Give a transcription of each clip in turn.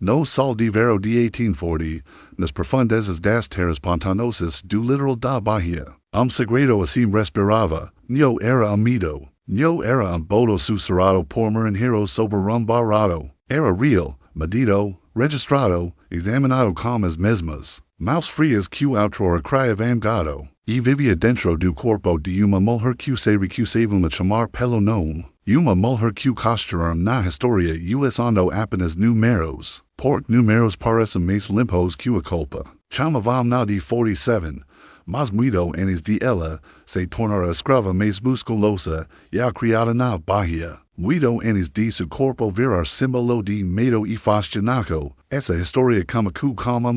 No sol de vero de 1840, nas profundezas das terras pantanosas do litoral da Bahia. Segredo assim respirava, no era amido, no era bodo susurrado por marinheros sobre barado, era real, medido, registrado, examinado como as mesmas. Maus frias que outrora cria vangado, e vivia dentro do corpo de uma mulher que se recusava a chamar pelo nome. Uma mulher que costuram na história usando apenas números, porque números parecem mais limpos que a culpa. Chamavam na de 47, mas muito antes de ela se tornar escrava mais musculosa e a criada na Bahia. Muito antes de su corpo virar símbolo de medo e fascinaco, essa história começou como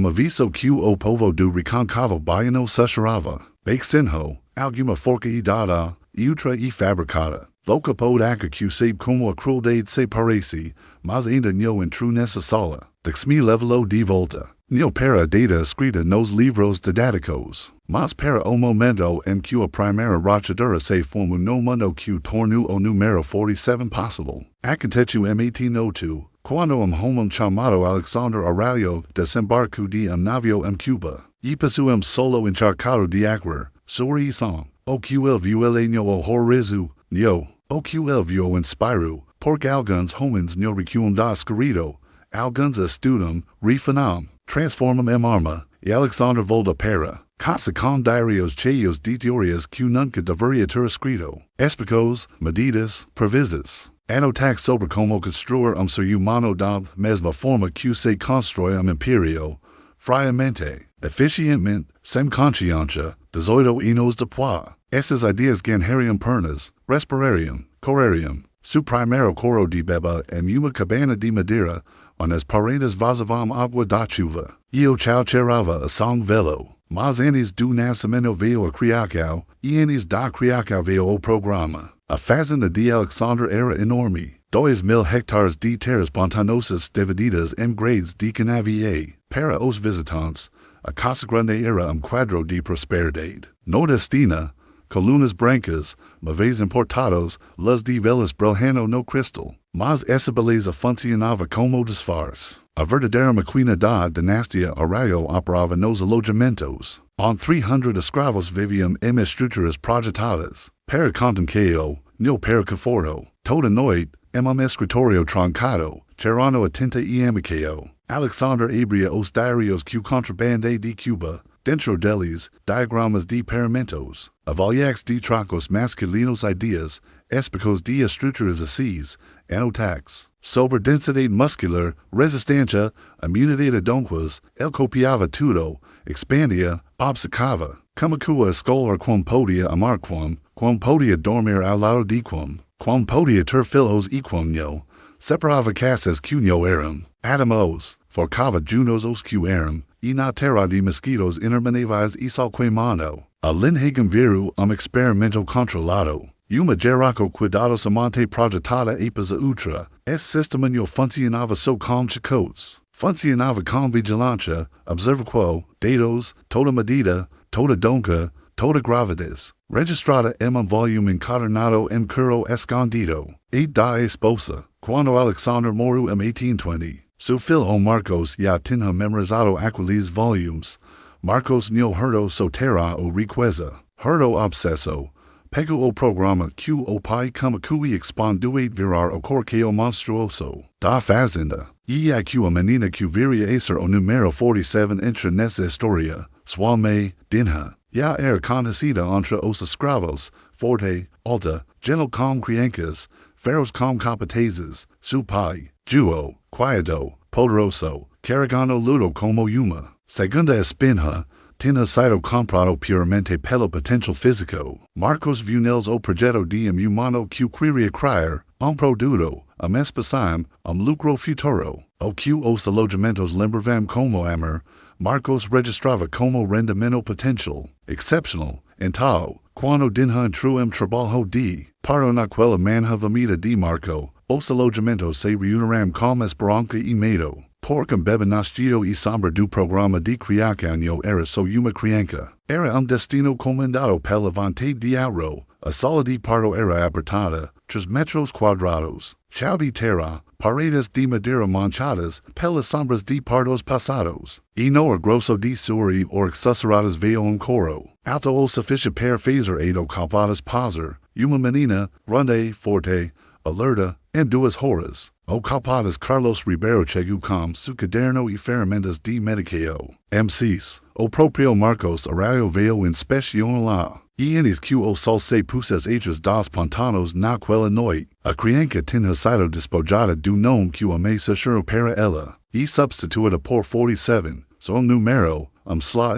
aviso que o povo do Recôncavo Baiano sussurrava, Bexenho, alguma forca e dada, outra e fabricada. Voca pode que sabe como a crueldade se parece, mas ainda não entrou nessa sala. Dexme levelo de volta. Não para data escrita nos livros didáticos, mas para o momento em que a primeira rachadura se formou no mundo que tornou o número 47 possível. Aconteceu em 1802, quando homem chamado Alexandre Araújo desembarcou de navio em Cuba, e passou solo encharcado de água, sobre isso. O que ele viu ele não horrorizou, não. O que ele viu inspirou, porque alguns homens não recuam da escrito, alguns estudam, refinam, transformam em arma, e Alexandre volta para, casa com diários cheios de teorias que nunca deveria ter escrito, explicos, medidas, previsas, anotax sobre como construir ser humano da mesma forma que se constrói império, friamente, eficientemente, sem consciência, 18 anos depois. Essas ideias ganhariam pernas, respirarium, correrium, su primeiro coro de beba em uma cabana de madeira, onde as paredes vazavam água da chuva. Eu cheirava a sangue velo, mas antes do nascimento veio a criação, e antes da criação veio o programa. A fazenda de Alexandre era enorme, 2.000 hectares de terras pantanosas divididas em grades de canavier. Para os visitantes, a Casa Grande era quadro de prosperidade. Nordestina, colunas brancas, móveis importados, las de velas brilhando no cristal. Mas essa beleza funcionava como disfarce. A verdadeira maquina da dinastia Araújo operava nos alojamentos. 300 escravos viviam em estruturas projetadas. Para contenqueo, no para conforto. Toda noite, em escritório trancado, tirando a tinta e amiqueo. Alexandre abria os diários que contrabande de Cuba. Dentro deles, diagramas de experimentos, avaliax de trocos masculinos ideias, explicos de estruturas assis, anotax, sobre densidade muscular, resistência, imunidade donquas, ele copiava tudo, expandia, obcecava, como a escola quam podia amar quam podia dormir ao lado de quam podia ter filhos e quam não, separava casas que não eram, átomos, forcava junos os que eram, e na terra de mosquitos intermináveis e salquemano. A linhagem viru experimento controlado. Uma geraco cuidadosamente projetada apes a outra. Esse sistema não funcionava só com chicotes. Funcionava com vigilância, observação, dados, toda medida, toda donca, toda gravidez. Registrada em volume encadernado em curo escondido. E da esposa. Quando Alexandre morreu em 1820. Su filho Marcos já tinha memorizado aqueles volumes. Marcos não herdou sua terra ou riqueza. Herdou obsesso. Pegou o programa que o pai começou e expandiu a virar o corqueio monstruoso da fazenda. E aqui a menina que viria a ser o número 47 entra nessa história. Sua mãe, Dinha, já era conhecida entre os escravos, forte, alta, gentle com crianças, feroz com capatazes, su pai, Juo, quiado, poderoso, carregando luto como uma. Segunda espinha, tinha sido comprado puramente pelo potencial físico. Marcos viu neles o projeto de humano que queria criar, produto, espaçam, lucro futuro. O que os alojamentos lembravam como amor, Marcos registrava como rendimento potencial, excepcional. Então, quando Dinha entrou em trabalho de paro naquela manhã vamida de Marco, os alojamentos se reuniram com esperança e medo. Porque bebê nascido e sombra do programa de criação não era só uma criança. Era destino comandado pela vontade de Araújo. A sala de parto era apertada, 3 metros quadrados. Chão de terra, paredes de madera manchadas, pelas sombras de pardos pasados, e no grosso de suri or exuseradas veo un coro, alto o sufficient per fazer edo calpadas paser, uma menina, ronde, forte, alerta, and duas horas, o calpadas Carlos Ribeiro chegu com su caderno e ferramentas de mediceo, MCs, o proprio Marcos Araújo veo inspecion la. Enes que o sol se pusas hechas dos pantanos naquela noite, a criança tinha sido despojada do nome que a mesa churro para ela, e substituída por 47, so número, sla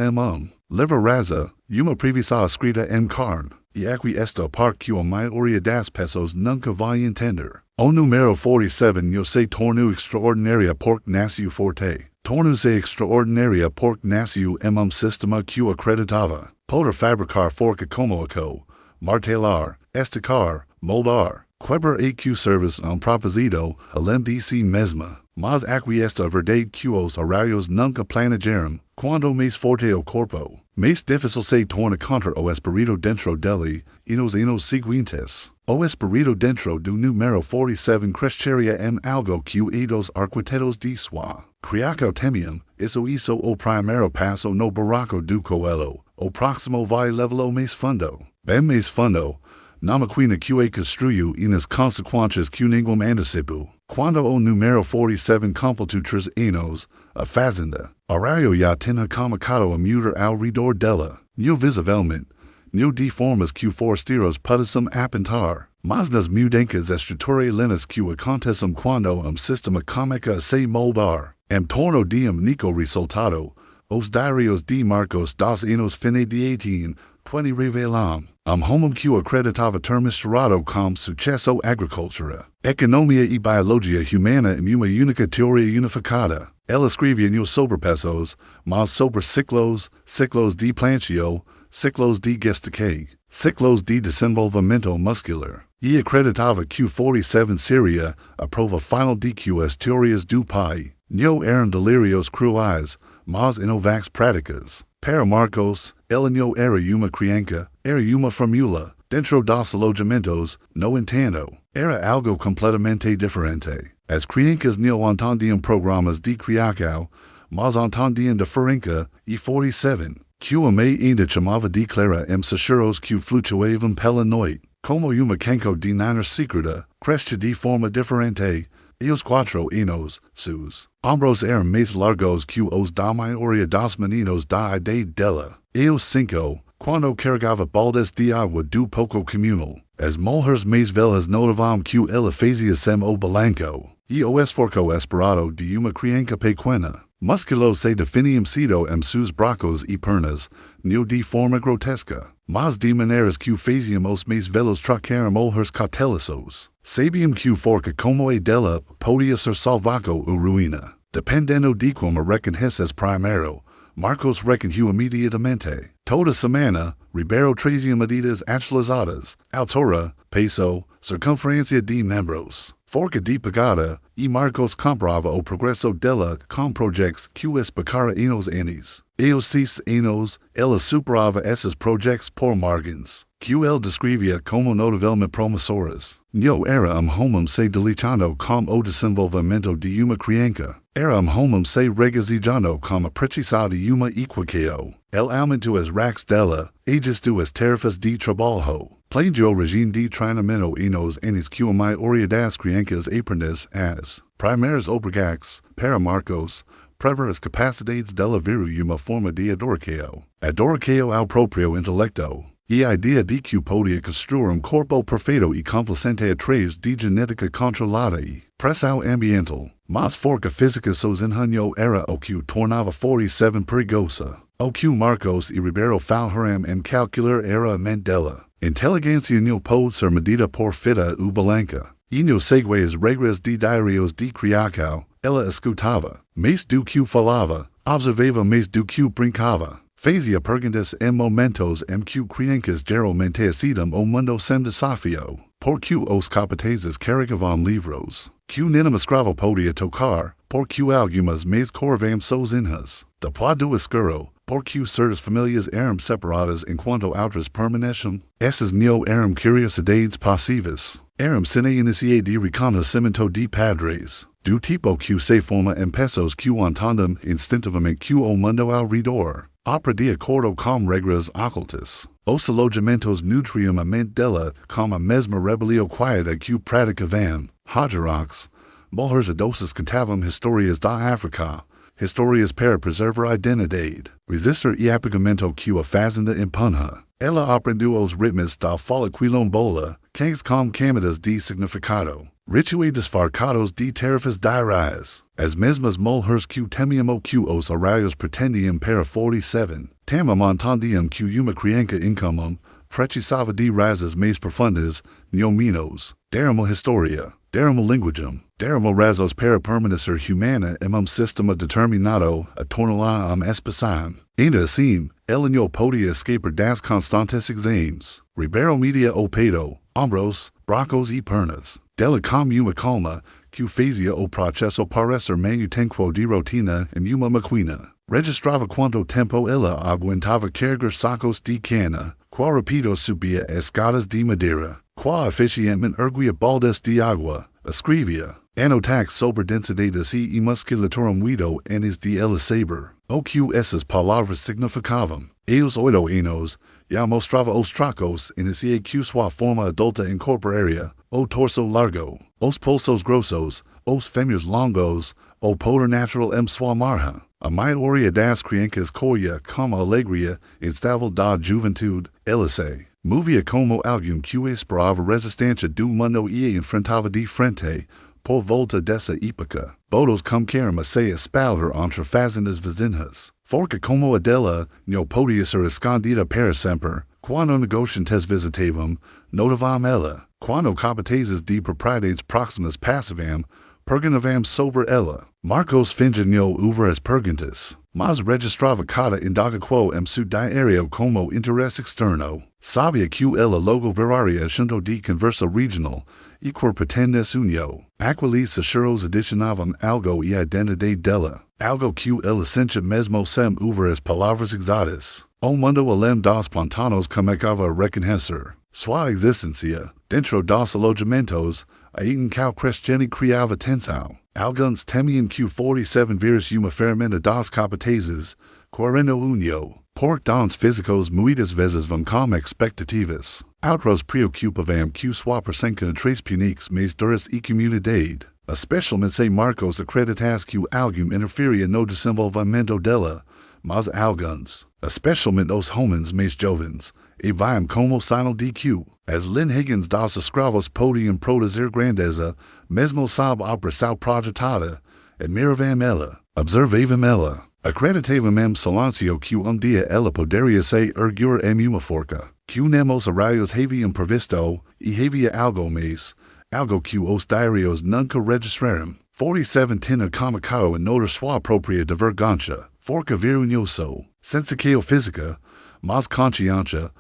livre rasa, uma previsão escrita em carne, e aqui esta par que a maioria das pessoas nunca vai entender. O número 47 no se tornou extraordinária porque nasceu forte. Tornou-se extraordinária porque nasceu em sistema que acreditava. Poder fabricar forca como aco, martelar, esticar, moldar, quebrar e que service propósito, além de si mesma. Mas aqui esta verdade que os arraios nunca planejaram, quando mais forte o corpo, mais difícil se torna contra o espírito dentro dele, e nos anos seguintes. O espírito dentro do número 47 cresceria em algo que os arquitetos de sua criação temiam, isso hizo o primeiro passo no buraco do coelho. O próximo vai levá-lo mais fundo. Bem mais fundo, na máquina que construiu e nas consequências que ninguém antecipou. Quando o número 47 completou 3 anos, a fazenda, Araújo já tinha começado a mudar ao redor dela. Não visivelmente, não de formas que forasteiros pudessem apontar, mas nas mudanças estruturais que acontecem quando sistema começa a se moldar. Em torno de único resultado, os diários de Marcos dos anos fine de 1820 revelam homem que acreditava ter misturado com sucesso agricultura, economia e biologia humana em uma única teoria unificada. Ela escrevia não sobre pessoas, mas sobre ciclos de plantio, ciclos de gestação, ciclos de desenvolvimento muscular. E acreditava que 47 seria a prova final de que as teorias do pai não eram delírios cruéis, mas inovações práticas. Para Marcos, ela não era uma criança, era uma formula. Dentro dos alojamentos, no entanto, era algo completamente diferente. As crianças não entendiam programas de criação, mas entendiam diferença, e 47, que a mãe ainda chamava de clara em susurros que flutuavam pela noite, como uma canco de nana secreta, cresce de forma diferente. E os 4 anos, seus ombros eram mais largos que os da maioria dos meninos da idade dela. E os 5, quando carregava baldes de água do pouco comunal. As mulheres mais velhas notavam que ela fazia sem o balanco. E o esforço esperado de uma criança pequena. Musculosa se definiam sido em seus braços e pernas, não de forma grotesca, mas de maneiras que faziam os mais velhos trocar mulheres cautelosos. Sabiam que forca como a dela podia ser salvaco ou ruína. Dependendo de como reconheces primeiro, Marcos reconheceu imediatamente. Toda semana, Ribeiro trazia medidas atualizadas, altura, peso, circunferência de membros, forca de pegada, e Marcos comprava o progresso dela com projetos que explicara anos anos. E os 6 anos, ela superava esses projetos por margens, que ele descrevia como notavelmente promissores. Não era homem se delicando com o desenvolvimento de uma criança. Era homem se regozijando com a precisão de uma equação. Ele aumentou as racks dela, ajustou as tarefas de trabalho. Planejou o regime de treinamento e nos anos que a maioria das crianças aprendem as primeiras obrigações. Para Marcos, prever as capacidades dela viru uma forma de adorqueo. Adorqueo ao próprio intelecto. E a ideia de que podia construir corpo perfeito e complacente através de genética controlada e pressão ambiental. Mas forca física sozinho era o que tornava 47 perigosa. O que Marcos e Ribeiro falharam em calcular era a mente dela. Inteligência não pode ser medida por fita ou balanca. E não segue as regras de diários de criação. Ela escutava mais do que falava, observava mais do que brincava. Fazia perguntas em momentos em que crianças geralmente acidam o mundo sem desafio, porque os capatazes carregavam livros, que nenhum escravo podia tocar, porque algumas mais corriam sozinhas. Depois do escuro, por que certas famílias eram separadas enquanto outras permaneciam. Essas não eram curiosidades passivas. Eram cena iniciae de reconhecimento de padres, do tipo que se forma em pessoas que entendem instintivamente que o mundo ao redor opera de acordo com regras ocultas. Os alojamentos nutriam a mente dela com a mesma rebelião quieta que praticavam. Hajarox, mulheres adultas contavam histórias da África, histórias para preservar a identidade, resistir e apagamento que a fazenda impunha. Ela aprendeu os ritmos da fala quilombola, cães com camadas de significado, rituais disfarçados de tarefas diárias. As mesmas mulheres que temiam que os arraios pretendiam para 47, também entendiam que uma criança incomum precisava de raízes mais profundas, não menos. Deram história, deram linguagem, deram razões para permanecer humana em sistema determinado a torná-la espécie. Ainda assim, ela não podia escapar das constantes exames. Ribeiro media o peito, ombros, braços e pernas. Dela com uma calma que fazia o processo parecer manutenco de rotina em uma máquina. Registrava quanto tempo ela aguentava carregar sacos de cana, qual rápido subia escadas de madeira, qual eficientemente erguia baldes de água. Escrevia. Anotac sobre densidade e musculatura muito antes de ela saber o que essas palavras significavam. Eus 8 anos, já mostrava os tracos iniciais que sua forma adulta incorporaria, o torso largo, os pulsos grossos, os fêmeos longos, o poder natural em sua marra. A maioria das crianças corria com alegria instável da juventude, ela se movia como alguém que esperava resistência do mundo e enfrentava de frente. Por volta dessa época, bodos como queiram se espalhar entre fazendas vizinhas. Forca como a dela não podia ser escondida para sempre. Quando negociantes visitavam, notavam ela. Quando capatazes de propriedades próximas passavam, perguntavam sobre ela. Marcos fingia não ouvir as perguntas, mas registrava cada indagação em seu diário como interesse externo. Sabia que ela logo viraria assunto de conversa regional, e por pretendes união. Aqueles sacheros adicionavam algo e a identidade dela, algo que ela sentia mesmo sem ouvir as palavras exatas. O mundo além dos pantanos começava a reconhecer sua existência. Dentro dos alojamentos, a cal crescente criava tensão. Alguns temiam que 47 vírus uma ferramenta dos capatazes, 41. Por dons físicos muitas vezes vão com expectativas. Outros preocupavam que sua presença tres puniques mais duras e comunidade. Especialmente se Marcos acreditasse que alguém interferia no desenvolvimento dela, mas alguns, especialmente os homens mais jovens, e viam como sinal de que as linhagens dos escravos podiam produzir grandeza, mesmo sob a pressão projetada. Admiravam ela, observavam ela, acreditavam em silêncio que dia ela poderia se erguer em uma forca, que nemos arraios haviam previsto, e havia algo mais, algo que os diários nunca registraram. 47 tinha colocado em notar sua própria divergência, forca vergonhoso, sensação física, mas consciência,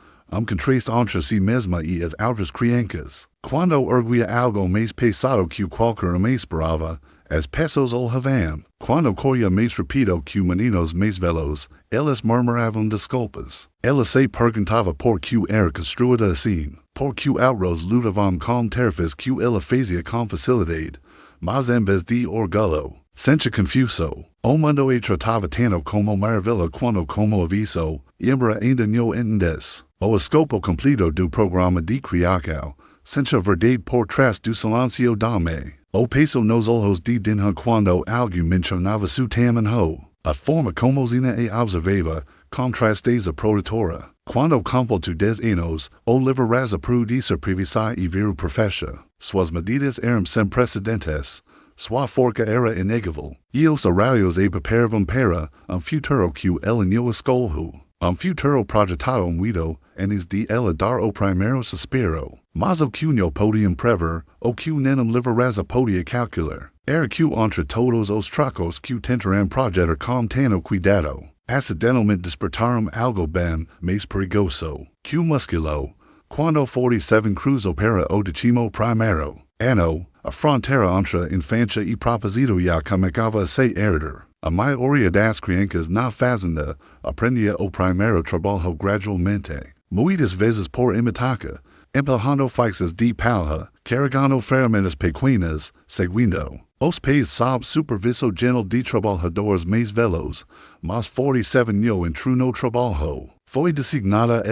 contraste entre si mesma e as outras crianças. Quando erguia algo mais pesado que qualquer uma esperava, as pessoas o havam. Quando corria mais rápido que meninos mais velhos, elas murmuravam desculpas. Ela se perguntava por que era construída assim, por que outros lutavam com tarefas que ela fazia com facilidade, mas em vez de orgulho, sentia confuso. O mundo e tratava tanto como maravilha quanto como aviso, e embora ainda não entendesse o escopo completo do programa de criação, sentia verdade por trás do silêncio dame. O peso nos olhos de dinha quando alguém mencionava su tamanho, a forma como zina e observava, com tristeza produtora. Quando completou 10 anos, o livraza produzir privacidade e viru profecia. Suas medidas eram sem precedentes. Sua forca era inegável, e os arraios e preparavam para futuro que ela não escolheu. Futuro projetado muito antes de ela dar o primeiro suspiro. Mas o que não podiam prever, o que nenhum livraza podia calcular, era que entre todos os trocos que tentaram projetar com tanto cuidado, acidentalmente despertaram algo bem mais perigoso, que musculo. Quando 47 cruzou para o 11º ano, a fronteira entre infância e propósito já começava a se erguer. A maioria das crianças na fazenda aprendia o primeiro trabalho gradualmente, muitas vezes por imitaca, empurrando faixas de palha, carregando ferramentas pequenas, seguindo os pais sob supervisão geral de trabalhadores mais velhos, mas 47 anos entrou no trabalho. Foi designada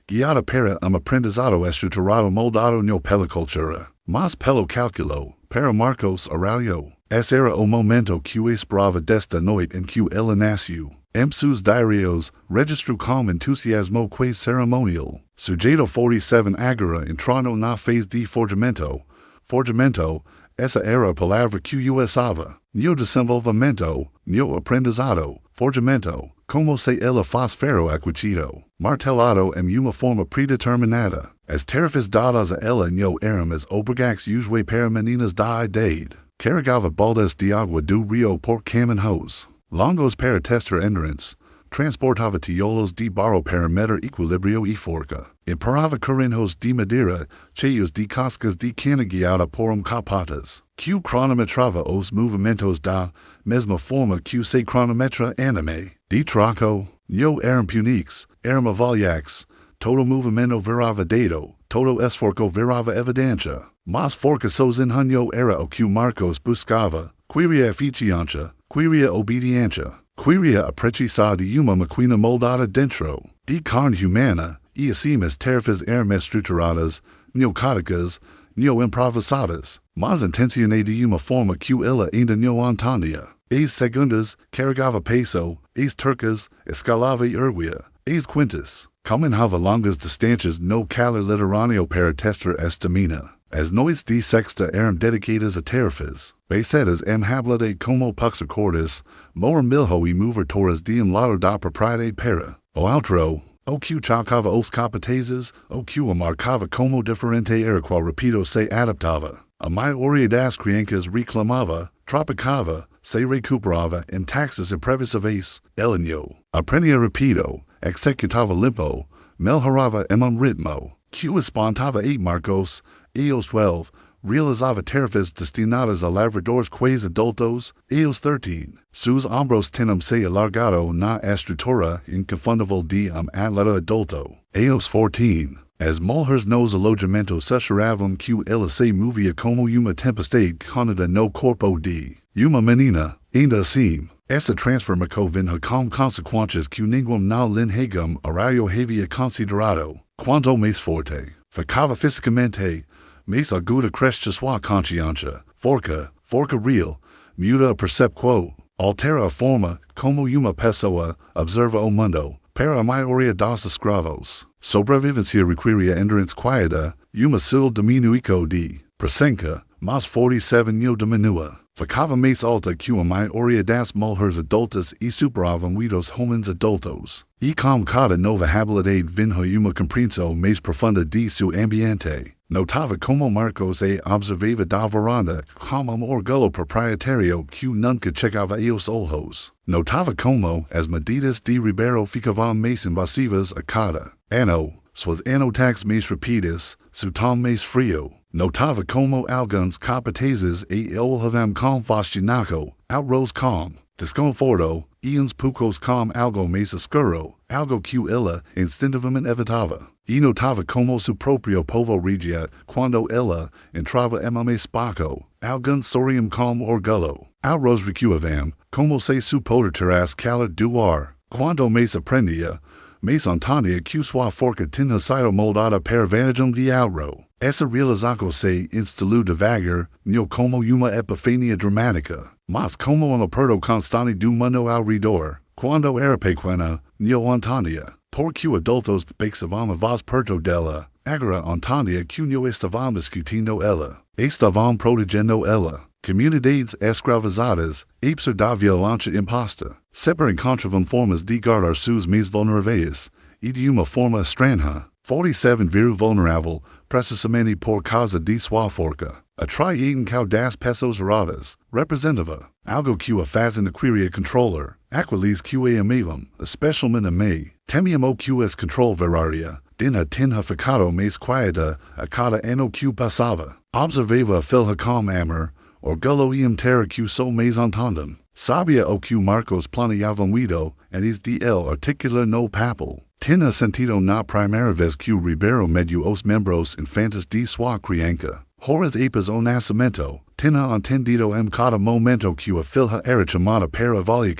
guiada para aprendizado estruturado moldado no pela cultura, mas pelo cálculo, para Marcos Araújo. Esse era o momento que esperava desta noite em que ela nasceu. Em seus diários, registrou com entusiasmo que cerimonial. Sujeito 47 agora entrando na fase de forjamento. Forjamento, essa era a palavra que usava. No desenvolvimento, no aprendizado, forjamento, como se ela faz ferro acquisito, martelado em uma forma predeterminada. As tarefas dadas a ela no eram as obrigações usuais para meninas da idade. Carregava baldas de água do rio por caminhos longos para testar endurance, transportava tijolos de barro para medir equilíbrio e forca, emparava carrinhos de madeira cheios de cascas de cana guiada por capotas, que cronometrava os movimentos da mesma forma que se cronometra anime. De troco, no eram puniques, eram avaliaques, todo movimento virava dado, todo esforço virava evidência. Mas forçosos em hanho era o que Marcos buscava, queria eficiência, queria obediência, queria a precisar de uma máquina moldada dentro de carne humana, e assim as tarefas eram estruturadas, neocáticas, neo-improvisadas, mas intencionei de uma forma que ela ainda não entendia. As segundas, carregava peso, as tercas, escalava e erguia, as quintas, caminhava longas distâncias no calor literâneo para testar a estamina. As noites de sexta eram dedicadas a tarefas, besedas em hablade como puxacordas, moer milho e mover toras de lado da propriedade para o outro, o que chocava os capatazes, o que marcava como diferente era qual rápido se adaptava. A maioria das crianças reclamava, tropicava, se recuperava em taxas imprevisíveis, elenio, aprendia rápido, executava limpo, melhorava em ritmo, que espantava a Marcos. Eos 12, realizava tarefas destinadas a lavradores quais adultos. Eos 13, seus ombros tinham se alargado na estrutura inconfundível de atleta adulto. Eos 14, as mulheres nos alojamentos sussurravam que ela se movia como uma tempestade contida no corpo de uma menina. Ainda assim, essa transformação vinha com consequências que ninguém na linhagem Araújo havia considerado. Quanto mais forte ficava fisicamente, mais aguda crescia sua consciência. Forca real, muda a percepção, altera a forma como uma pessoa observa o mundo. Para a maioria dos escravos, sobrevivência requeria endurance quieta, uma sul diminuico de presença, mas 47 não diminua. Ficava mais alta que a maioria das mulheres adultas e superavam os homens adultos. E com cada nova habilidade vinha uma compreensão mais profunda de seu ambiente. Notava como Marcos observava da varanda como orgulho proprietário que nunca chegava aos olhos. Notava como as medidas de Ribeiro ficavam mais invasivas a cada ano, suas anotações mais rápidas, seu tom mais frio. Notava como alguns capatazes olhavam com fascinação, outros com desconforto, e uns poucos com algo mais escuro, algo que ela instintivamente evitava. E notava como seu próprio povo regia quando ela entrava em espaço. Alguns sorriam com orgulho. Outros recuavam, como se seu poder terás calor do ar. Quando mais aprendia, mais entendia que sua forca tinha sido moldada para vantagem de outro. Essa realização se instalou devagar, não como uma epifania dramática, mas como aperto constante do mundo ao redor. Quando era pequena, não entendia, porque adultos pensavam a voz perto dela. Agora entendia que não estavam discutindo ela, estavam protegendo ela. Comunidades escravizadas, apesar da violência imposta, sempre encontravam formas de guardar suas mais vulneráveis, e de uma forma estranha. 47 viru vulnerável, precisamente por causa de sua forca. Atraíam das pessoas erradas, representava algo que a fazenda queria controlar, aqueles que a amavam, especialmente a mim. Temíamos que esse controle viraria, tinha ficado mais quieta a cada ano que passava. Observava a filha com amor, orgulho e terra que sou mais entendam. Sabia o que Marcos planeavam ido, and is DL articula no papel. Tinha sentido na primeira vez que o Ribeiro mediu os membros infantes de sua criança. Horas após o nascimento, tinha entendido cada momento que a filha era chamada para avaliar.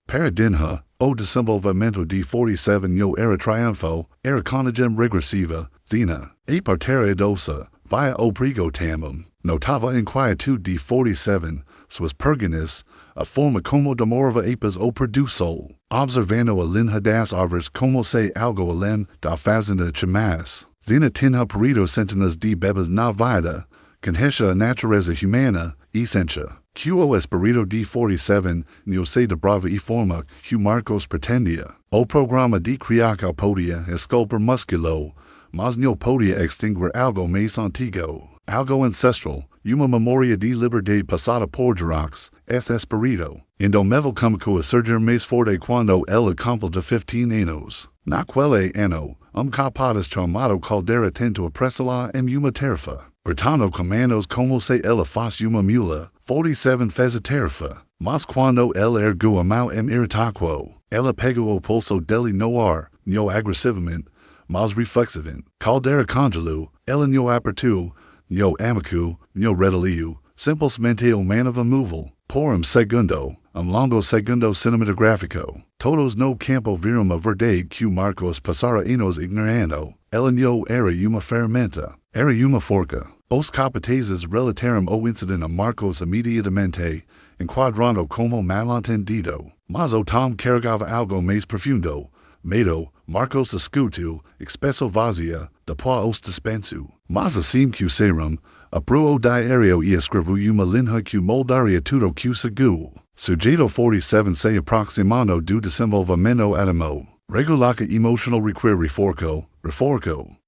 Para dinha, o desenvolvimento de 47 era triunfo, era conagem regressiva, zina. A partir doce, via o prigo tamum, notava inquietude de 47, suas perguntas, a forma como demorava após o produção. Observando a linha das árvores como se algo além da fazenda chamas. Zina tinha perido centenas de bebês na vida, conhecia a natureza humana, essência. Que o espírito de 47 não se dobrava e forma que Marcos pretendia. O programa de criação podia esculpir musculo, mas não podia extinguir algo mais antigo, algo ancestral, uma memória de liberdade passada por gerações, esse espírito. Indomével como a surgir mais forte quando ela completa 15 anos. Naquele ano, capaz chamado caldera tento apressá-la em uma tarefa. Bertano comandos como se ela fosse uma mula, 47 fez a tarefa. Mas quando ela ergueu a mão em irritaquo, ela pegou o pulso dele no ar, não agressivamente, mas reflexivamente. Caldera congelou, ela não apertou, não amicou, não redeliu, simplesmente o manava móvel. Por segundo, longo segundo cinematográfico. Todos no campo viram a verdade que Marcos passara anos ignorando. Ela não era uma ferramenta, era uma forca. Os capatazes relataram o incidente a Marcos imediatamente, enquadrando como mal-entendido. Mas o tom carregava algo mais profundo. Medo, Marcos escutou, expresso vazia, depois os dispenso. Mas assim que serum, abriu o diário e escreveu uma linha que moldaria tudo que seguiu. Sujeito 47 se aproximando do desenvolvimento átimo. Regulaca emotional reforco.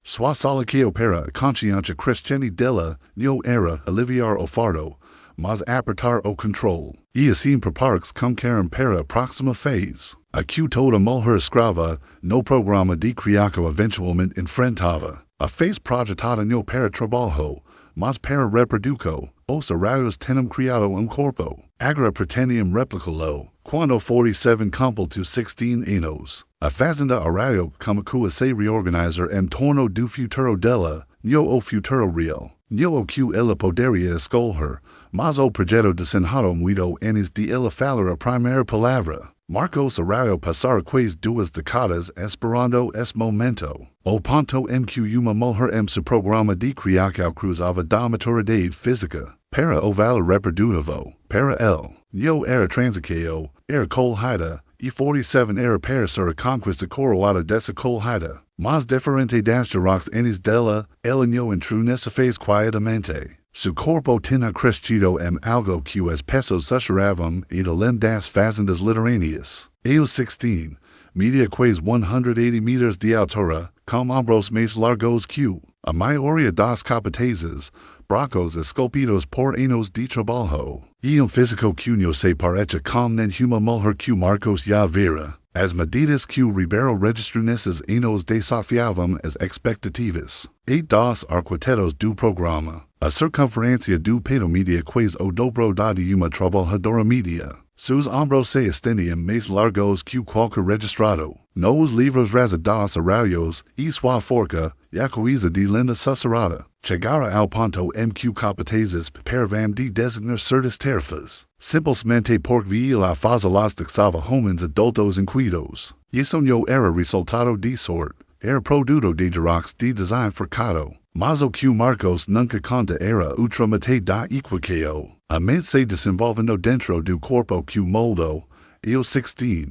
Sua saliqueo para a consciência crescente dela, não era aliviar o fardo, mas apertar o controle. E assim prepara-se com caram para a próxima fase. Aqui toda mulher escrava, no programa de criação eventualmente enfrentava. A fase projetada não para trabalho, mas para reproduco. Os arraios tenem criado corpo. Agora pretendiam replicá-lo. Quando 47 completou 16 anos. A fazenda arraio começou a se reorganizar em torno do futuro dela, não o futuro real. Não o que ela poderia escolher, mas o projeto desenhado muito antes de ela falar a primeira palavra. Marcos arraio passar quase 2 décadas esperando esse momento. O ponto em que uma mulher em seu programa de criação cruzava da maturidade física. Para o valor reprodutivo, para ele, não era transição, era colheita, e 47 era para ser a conquista coroada dessa colheita. Mas diferente das gerações antes dela, ela não entrou nessa fase quietamente. Seu corpo tinha crescido em algo que as pessoas achavam e além das fazendas litorâneas. Aos 16, media quase 180 metros de altura, com ombros mais largos que a maioria dos capatazes, bracos esculpidos por anos de trabalho. E físico que não se parece com nenhuma mulher que Marcos já vira. As medidas que Ribeiro registrou nesses anos desafiavam as expectativas. E dos arquitetos do programa. A circunferência do peito media quase o dobro da de uma trabalhadora media. Seus ombros se estendiam mais largos que qualquer registrado. Nos livros dos arraios, e sua forca, e a coisa de linda susurrada. Chegara ao ponto em que capatazes preparavam de designar certas tarefas. Simplesmente porque via la faz elástica homens adultos inquietos. Isso não era resultado de sorte. Era produto de gerações de design fracado. Mas o que Marcos nunca conta era ultramate da equação. A mente se desenvolvendo dentro do corpo que moldou. Aos 16,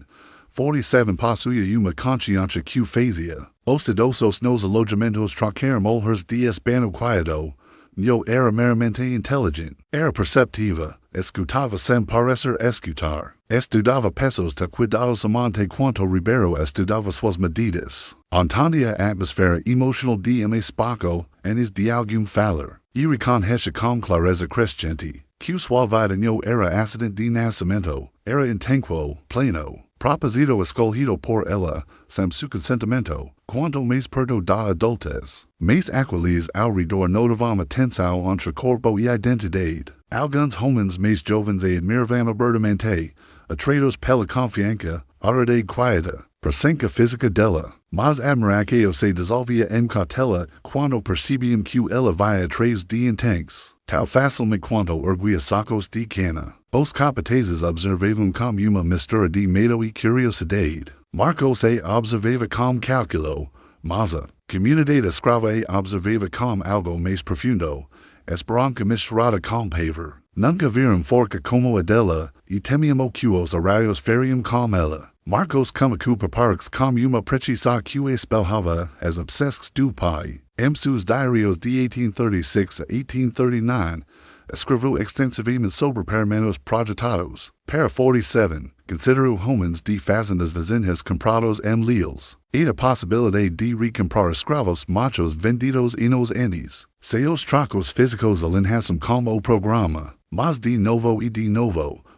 47 possuía uma consciência que fazia. Os idosos nos alojamentos trocaram mulheres de espanto quietado. Não era meramente inteligente. Era perceptiva. Escutava sem parecer escutar. Estudava pessoas de cuidadosamente quanto Ribeiro estudava suas medidas. Entendia a atmosfera emocional de espaço antes de algum falar. E reconhecia com clareza crescente que sua vida não era acidente de nascimento, era intenquo, pleno. Proposito escolhido por ela, sem su consentimento, quanto mais perto da adultez. Mais aqueles ao redor notavam a tensão entre corpo e identidade. Alguns homens mais jovens e admiravam abertamente a tratos pela confiança, ardente quieta, presença física dela, mas admiração se dissolvia em cautela quando percebiam que ela vai atrás de intensos, tal facilmente quanto erguia sacos de cana. Os capatazes observavam com uma mistura de medo e curiosidade. Marcos e observava com cálculo, mas a comunidade escrava e observava com algo mais profundo, esperança misturada com pavor. Nunca viram forca como a dela, e temiam que os arraios fariam com ela. Marcos começou preparar-se com uma precisão que espelhava as obsessões do pai. Em seus diários de 1836 a 1839, escreveu extensivamente sobre experimentos projetados. Para 47, considerou homens de fazendas vizinhas comprados em leils, e a possibilidade de recomprar escravos machos vendidos nos Andes. Seus trocos físicos alinhavam como o programa, mas de novo,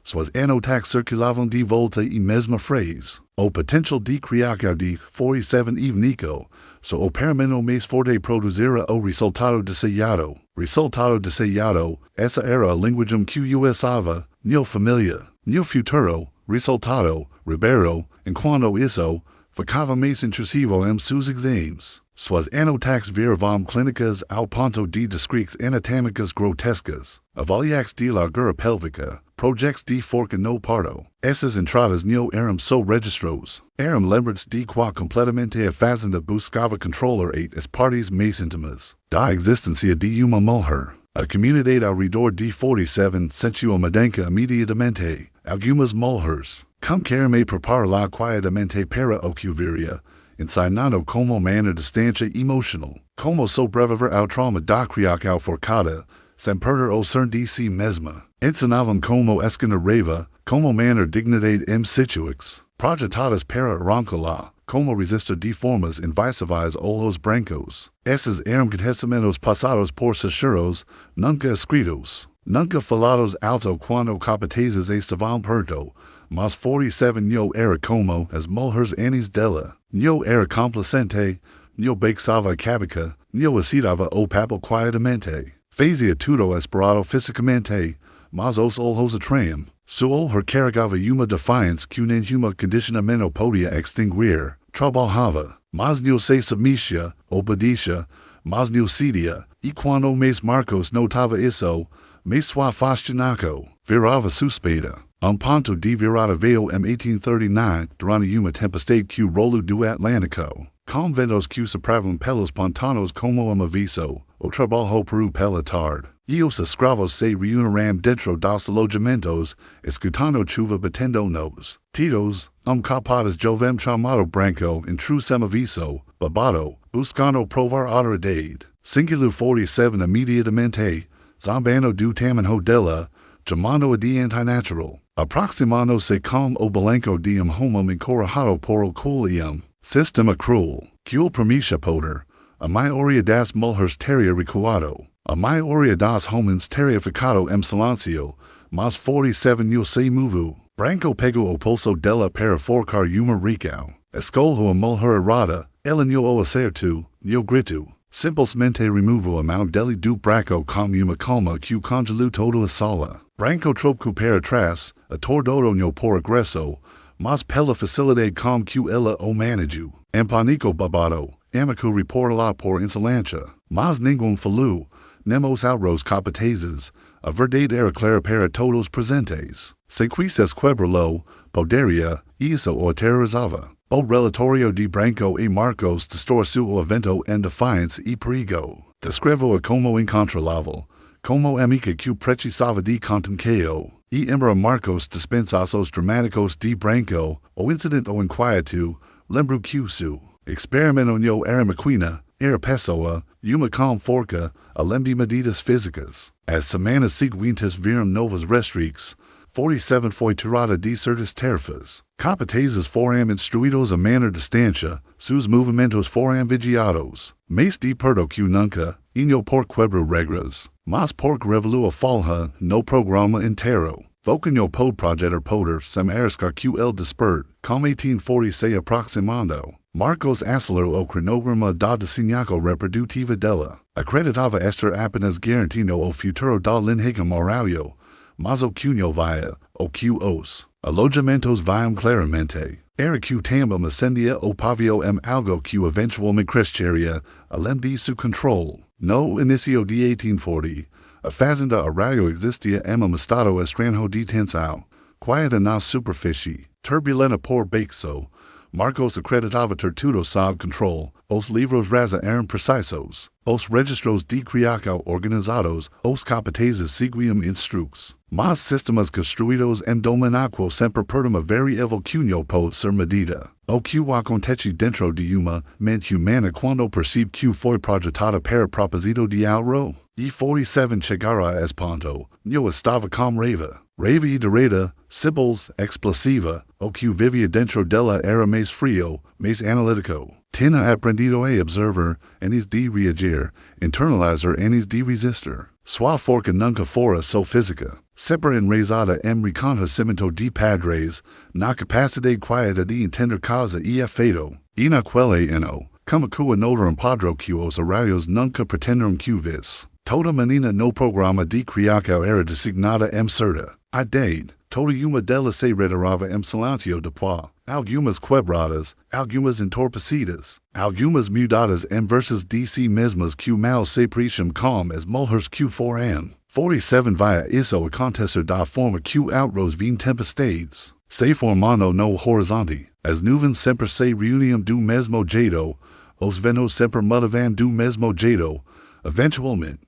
suas anotações circulavam de volta e mesma frase. O potencial de criação de 47 evnico, so o experimento mais forte produzira o resultado desejado. Resultado desejado, essa era a linguagem que usava, no família, no futuro, resultado, ribeiro, enquanto isso, ficava mais intrusivo em seus exames. Suas anotações viravam clínicas ao ponto de descrições anatômicas grotescas, avaliações de largura pélvica, projetos de forca no parto. Essas entradas não eram só registros, eram lembrados de que completamente a fazenda buscava controlar as partes mais íntimas da existência de uma mulher. A comunidade ao redor de 47 sentiu a mudança imediatamente. Algumas mulheres, como querem preparar-la quietamente para o que viria, ensinando como manter distância emocional, como sobreviver ao trauma da criação forcada, sem perder o ser de si mesma. Ensinavam como esconder raiva, como manter dignidade em situações projetadas para arrancá-la, como resistir de formas invisíveis olhos brancos. Esses eram acontecimentos passados por susurros, nunca escritos, nunca falados alto quando capatazes estavam perto, mas 47 não era como as mulheres antes dela, não era complacente, não beixava a cabeça, não aceitava o papel quietamente. Fazia tudo esperado fisicamente, mas os olhos atraíam. Seu olhar carregava uma defiance que nenhuma condicionamento podia extinguir. Trabalhava, mas não se submetia, obedecia, mas não cedia, e quando mais Marcos notava isso, mais sua fascinação virava suspeita. Ponto de virada veio em 1839 durante uma tempestade que rolou do Atlântico, com ventos que sopravam pelos pantanos como um aviso. O trabalho peru pela tarde, e os escravos se reuniram dentro dos alojamentos, escutando chuva batendo-nos. Tiros, capaz jovem chamado branco entrou sem aviso, babado, buscando provar autoridade. Singular 47 imediatamente, zombando do tamanho dela, chamando-a de antinatural, aproximando-se com o balanco de homem encorajado por o Colonial. Sistema cruel, que o permitia poder. A maioria das mulheres teria recuado. A maioria dos homens teria ficado em silêncio, mas 47 não se moveu. Branco pegou o pulso dela para forcar uma rica. Escolheu a mulher errada, ela não o acertou, não gritou. Simplesmente removou a mão dele do braço com uma calma que congelou toda a sala. Branco trocou para trás, atordoado no por agresso, mas pela facilidade com que ela o manejou. Pânico babado. Amico reporta-la por insolência, mas ninguém falou, nem os outros capatazes. A verdade era clara para todos presentes. Se quisesse quebrar-lo, poderia, isso o aterrorizava. O relatório de Branco e Marcos distorceu o evento em defiance e perigo. Descreveu-a como incontrolável, como amiga que precisava de contenção. E embora Marcos dispensasse os dramáticos de Branco, o incidente o inquietou, lembrou que seu experimento não era maquina, era pessoa, uma com forca, além de medidas físicas. As semanas seguintes viram novas restrições. 47 foi tirada de certas tarefas. Capatazes foram instruídos a manter distância, seus movimentos foram vigiados. Mais de perto que nunca, e não por quebrar regras, mas por revelou a falha no programa inteiro. Vocanio pod progeter poder sem eriscar ql despert, com 1840 se aproximando. Marcos Acelero o cronograma da designaco reprodutiva dela. Acreditava estar apenas garantindo o futuro da linhagem moral, mas o cunho via, o que os alojamentos viam claramente. Era que também ascendia o pavio algo que eventualmente cresceria, além de su controle. No inicio de 1840, a fazenda Araújo existia em estado estranho de tensão, quieta na superfície, turbulenta por baixo. Marcos acreditava ter tudo sob controle, os livros raza eram precisos, os registros de criação organizados, os capatazes seguiam instrucos. Mas sistemas construídos em dominaco sempre perdem a variável cunho pode ser medida. O que acontece dentro de uma mente humana quando percebe que foi projetada para propósito de algo? E 47 chegara a esse ponto, eu estava com raiva. Raiva e direta, sibyls, explosiva, o que vivia dentro dela era mais frio, mais analítico. Tinha aprendido a observar, antes de reagir, internalizar antes de resistir. Sua forca nunca fora so física. Sempre enraizada em reconhecimento de padres, na capacidade quieta de entender causa e efeito. E naquele ano, como que notaram padrão que os horários nunca pretenderam que vis. Toda menina no programa de criação era designada em certa idade. Toda uma delas se retirava em silêncio depois. Algumas quebradas, algumas entorpecidas, algumas mudadas em versas de si mesmas que mal se preenchem com as mulheres que foram. 47 via isso acontecer da forma que outros vêm tempestades, se formando no horizonte. As nuvens sempre se reuniam do mesmo jeito, os ventos sempre mudavam do mesmo jeito. Eventualmente,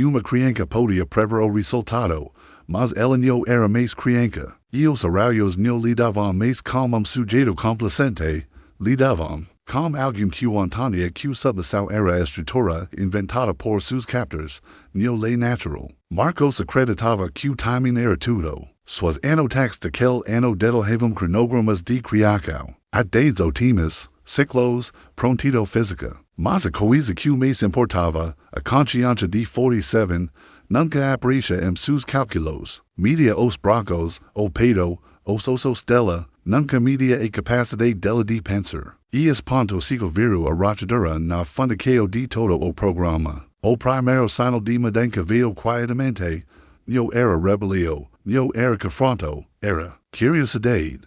uma criança podia prever o resultado, mas ela não era mais criança, e os horários não lidavam mais com sujeito complacente, lidavam com alguém que entendía que submissão era a estrutura inventada por seus captores, não lei natural. Marcos acreditava que o timing era tudo. Suas anotações daquele ano detalhavam cronogramas de criação, idades ótimas, ciclos, prontidão física. Mas a coisa que mais importava, a consciência de 47, nunca aparecia em seus cálculos. Media os bracos, o peito, os ossos dela, nunca media a capacidade dela de pensar. E esse ponto sigo viru a rachadura na fundação de todo o programa. O primeiro sinal de mudança veio quietamente. Não era rebelio, não era confronto, era curiosidade.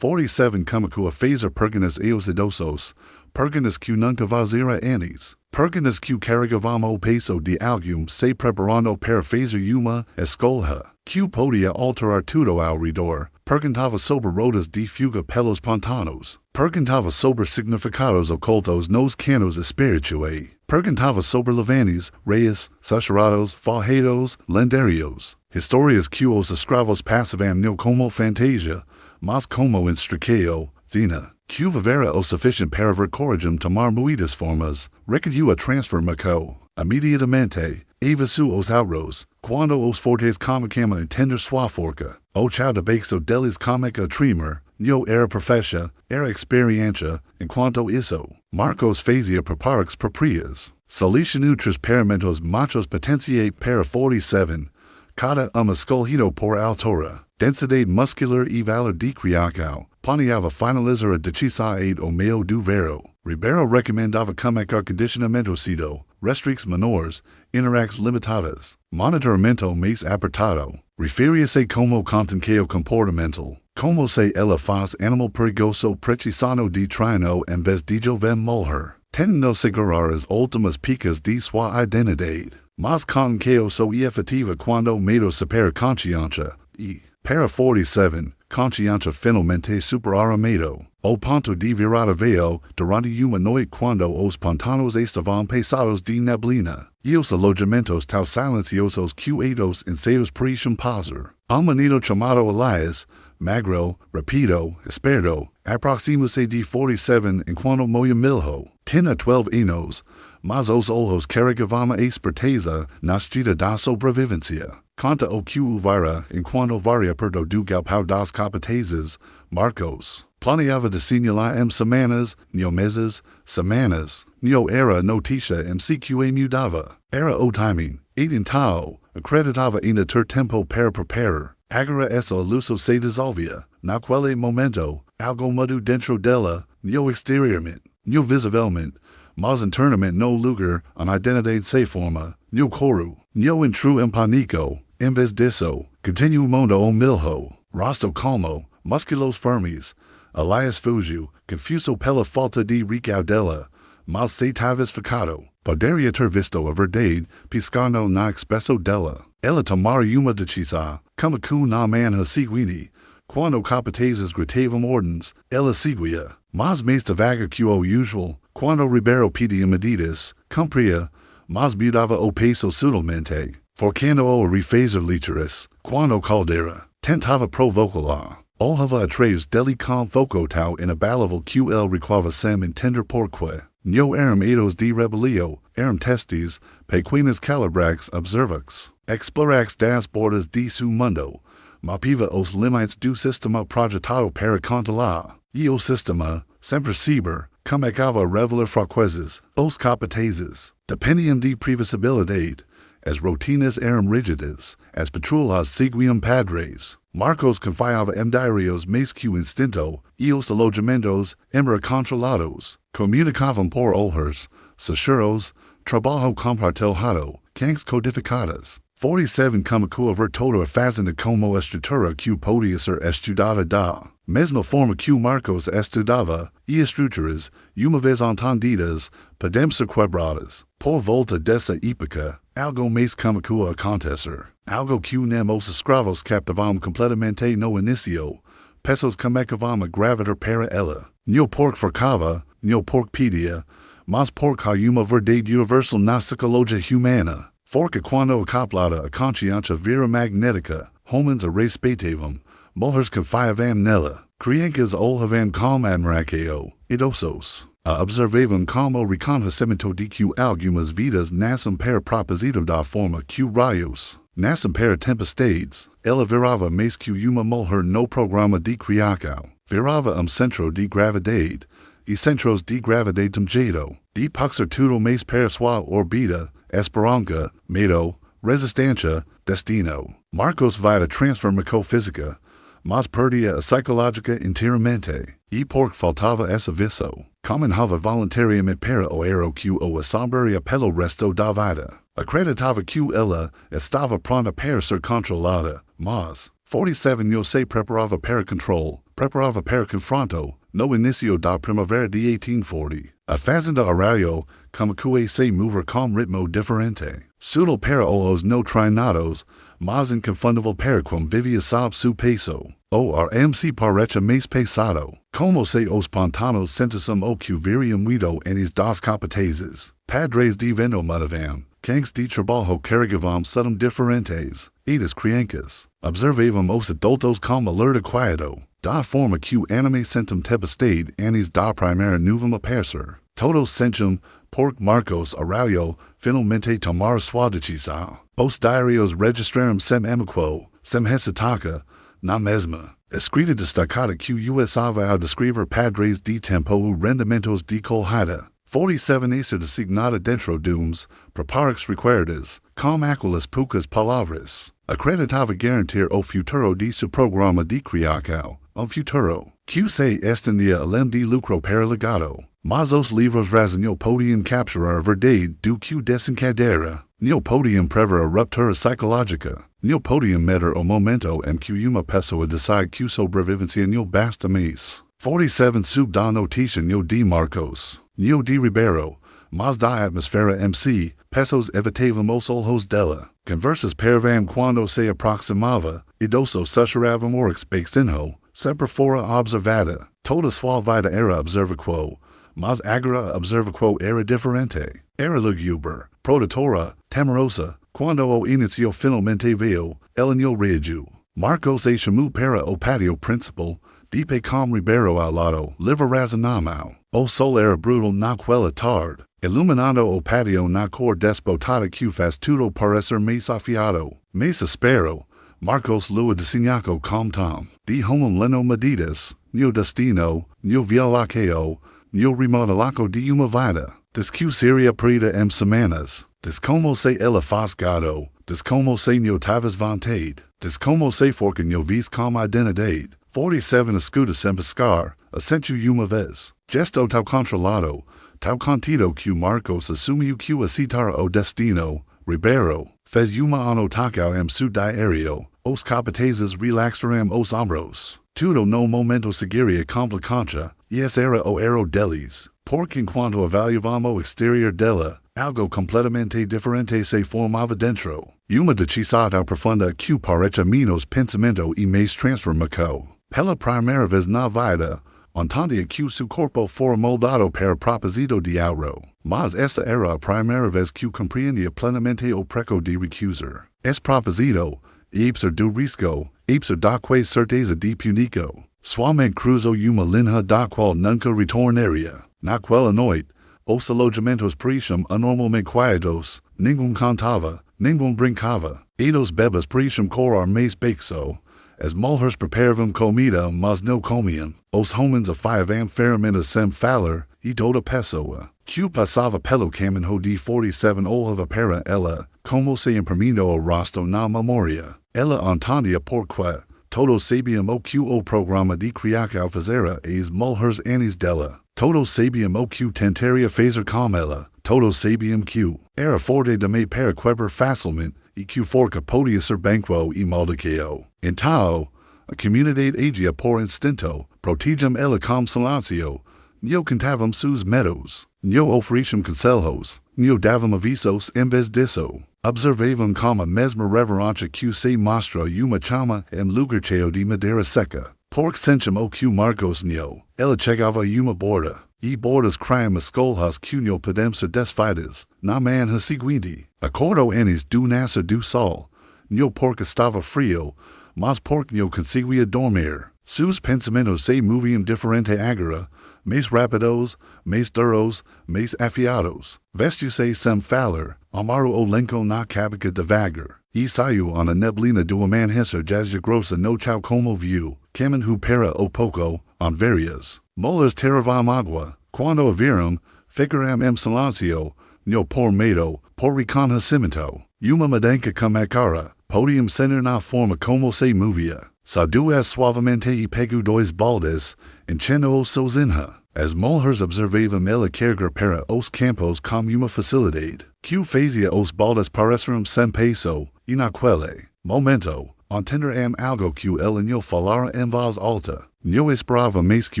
47 como que a fazer perguntas aos idosos, perguntas que nunca fazera antes. Perguntas que carregavam o peso de alguém se preparando para fazer uma escolha, que podia alterar tudo ao redor. Perguntava sobre rodas de fuga pelos pantanos. Perguntava sobre significados ocultos nos canos espirituais. Perguntava sobre levanes, reis, sacerdotes, fazenderos, lendários. Histórias que os escravos passavam não como fantasia, mas como instrucção, zina. Que vivera o suficiente para ver coragem tomar muitas formas, requeriu a transformação. Imediatamente, evisu os outros, quando os fortes começam a entender sua forca. O chão de baixo deles começa a tremer, não era profecia, era experiência, enquanto isso, Marcos fazia preparos proprias. Selecionou experimentos machos potenciais para 47, cada escolhido por altura, densidade muscular e valor de criação. Planeava finalizar a decisão o meio do verão. Ribeiro recomendava começar condicionamento cedo, restrições menores, interações limitadas, monitoramento mais apertado. Referia-se como contenção comportamental, como se ela faz animal perigoso precisando de treino em vez de jovem mulher, tentando segurar as últimas picas de sua identidade. Mas contenção só efetiva quando medo supera consciência, e, para 47, consciência finalmente superara medo. O ponto de virada veio durante uma noite quando os pantanos estavam pesados de neblina, e os alojamentos tão silenciosos que os ensaios pareciam pasar. Menino chamado Elias, magro, rápido, esperto, aproxima-se de 47 enquanto moia milho. Tinha 12 anos, mas os olhos carregavam a esperteza nascida da sobrevivência. Conta o que vira enquanto varia perto do galpão das capatazes, Marcos. Planeava desenhá-la em semanas, não meses, semanas. Não era notícia em CQA mudava. Era o timing. E então, acreditava ainda ter tempo para preparar. agora essa luso se dissolvia, naquele momento, algo mudo dentro dela, no exteriormente, no visivelmente, mas internamente no lugar, an identidade se forma, no coro, no entro em pânico, em vez disso, continue mundo o milho, rosto calmo, musculos firmes, alias fugiu, confuso pela falta de recaudela, mas se talvez ficado, poderia ter visto a verdade, piscando na expresso dela. Ela tomara uma decisão, como que na manhã seguinte, quando capatazes gritavam ordens, ela seguia, mas mais devagar que o usual, quando Ribeiro pedia medidas, cumpria, mas mudava o passo sutilmente, forcando o refazer literis, quando Caldeira tentava provocá-la. Olhava atrás dele com foco tão inabalável que ele recuava sem entender porquê. No eram edos de rebelio, eram testes, pequenas calibrax observax, explorax das bordas de su mundo, mapiva os limites do sistema projetado para controlar, e o sistema, sem perceber, começava a revelar fraquezas, os capatazes, dependiam de previsibilidade, as rotinas eram rígidas, as patrulhas seguiam padres. Marcos confiava em diários mais que o instinto, e os alojamentos eram controlados, comunicavam por olhos, susurros, trabalho compartilhado, canks codificadas. 47 como a ver toda a fazenda como estrutura que podia ser estudada da mesma forma que Marcos estudava, e estruturas, uma vez entendidas, podem ser quebradas. Por volta dessa época, algo mais como a acontecer, algo que nem os escravos captavam completamente no início, pessoas começavam a gravitar para ela. Não porque forcava, não porque pedia, mas porque há uma verdade universal na psicologia humana. Porque quando acoplada a consciência vira magnética, homens a respeitavam, mulheres confiavam nela, crianças olhavam com admiração, idosos a observavam como reconhecimento de que algumas vidas nascem para propósito da forma que raios nascem para tempestades. Ela virava mais que uma mulher no programa de criação, virava centro de gravidade, e centros de gravidade tamjado, de puxar tudo mais para sua orbita, esperança, medo, resistência, destino. Marcos vai a transformação física, mas perdia a psicológica inteiramente, e porque faltava essa visão, caminhava voluntariamente para o aero que o assombraria pelo resto da vida. Acreditava que ela estava pronta para ser controlada, mas 47 não se preparava para controle, preparava para confronto, no início da primavera de 1840. A fazenda Araújo, como que se mover com ritmo diferente. Sutil para os no treinados, mas inconfundível para quem vivia sob su peso. O RMC parecha mais pesado. Como se os pantanos sentiam o que viriam ruido en dos capatazes. Padres de vento mudavam, cães de trabalho carregavam sudam diferentes. E das crianças, observavam os adultos com alerta quieto. Da forma que o anime sentem tempestade anis da primeira nuvem aparecer. Todos sentiam, porque Marcos Araújo finalmente tomar sua decisão. Os diários registraram sem amigo, sem hesitaca, na mesma. Escrita destacada que usava ao descrever padres de tempo ou rendimentos de colheita. 47 a ser designada dentro dos preparos requeridos, com aquelas poucas palavras. Acreditava garantir o futuro de su programa de criação. Futuro, que se estendia além de lucro para legado. Mas os livros rasos podiam capturar a verdade do que desencadeira. Não podiam prever a ruptura psicológica. Não podiam medir o momento em que uma pessoa decide que sobrevivência não basta mais. 47 sub da notícia não de Marcos, não de Ribeiro, mas da atmosfera MC, pessoas evitavam os olhos dela. Conversas paravam quando se aproximava, idosos sussurravam or expectanho, sempre fora observada. Toda sua vida era observaquo, mas agora observaquo era diferente. Era lúgubre, protetora, temerosa. Quando o inicio finalmente viu, ela não reagiu. Marcos se chamou para o pátio principal, de pé com Ribeiro ao lado, livre razonamão. O sol era brutal naquela tarde, iluminando o pátio na cor desbotada que faz tudo parecer mais afiado. Mais espero, Marcos lua desenhaco com tom, de homem leno medidas, no destino, no violaceo, no remodelaco de uma vida. Des que seria prida em semanas, des como se ela faz gado, des como se no tavas vontade. Como se forca yo vis com identidade. 47 escudo sem pescar, acento uma vez. Gesto tal controlado, tal contido que Marcos assumiu que aceitar o destino. Ribeiro, fez uma ano tacao em su diário, os capatazes relaxaram os ombros. Tudo no momento seguiria complicante, e esse era o ero deles, porque enquanto avaliavamo o exterior dela, algo completamente diferente se formava dentro. Uma decisão profunda que parecia menos pensamento e mais transformou. Pela primeira vez na vida, entendia que seu corpo fora moldado para propósito de algo. Mas essa era a primeira vez que compreendia plenamente o preco de recusar. Esse propósito, ipso do risco, ipso da que certeza de punico. Somente cruzou uma linha da qual nunca retornaria. Naquela noite, os alojamentos pareciam anormalmente quietos, ninguém cantava, ninguém brincava, e os bebês pareciam corar mais baixo. As mulheres preparavam comida, mas não comiam. Os homens afaiavam ferramenta sem falar, e toda pessoa que passava pelo caminho de 47 olhava para ela, como se imprimindo o rosto na memória. Ela entendia porque todos sabiam o que o programa de criação fazera as mulheres antes dela. Todos sabiam o que tentaria fazer com ela. Todos sabiam que era forte demais para quebrar facilmente e que forca podia ser banquo e moldequeo. Então, a comunidade agia por instinto, protegem ela com silêncio. Nyo cantavam seus medos. Nyo ofereciam conselhos. Nyo davam avisos em vez disso. Observavam com a mesma reverência que se mostra uma chama em lugar cheio de madeira seca. Porque sentiam o que Marcos nyo. Ela chegava uma borda. E bordas criam escolas que nyo podem ser desfeitas. Na manhã seguinte, acordo antes do nascer do sol. Nyo porque estava frio, mas porque nyo conseguia dormir. Seus pensamentos se moviam diferente agora, mais rápidos, mais duros, mais afiados. Vestiu-se sem falar, amarrou o lenço na cabeça devagar, e saiu na neblina do amanhecer já grossa no chão como viu, caminho para o pouco, en várias. Mulheres tiravam água, quando a viram, ficaram em silêncio, no por medo, por reconhecimento. Uma mudança com a cara, podiam sentir na forma como se movia. Saiu suavemente e pegou dois baldes, enchendo-os sozinha. As mulheres observavam ela carregar para os campos com uma facilidade, que fazia os baldes pareceram sem peso, e naquele momento, entenderam algo que ela não falara em voz alta. Não esperava mais que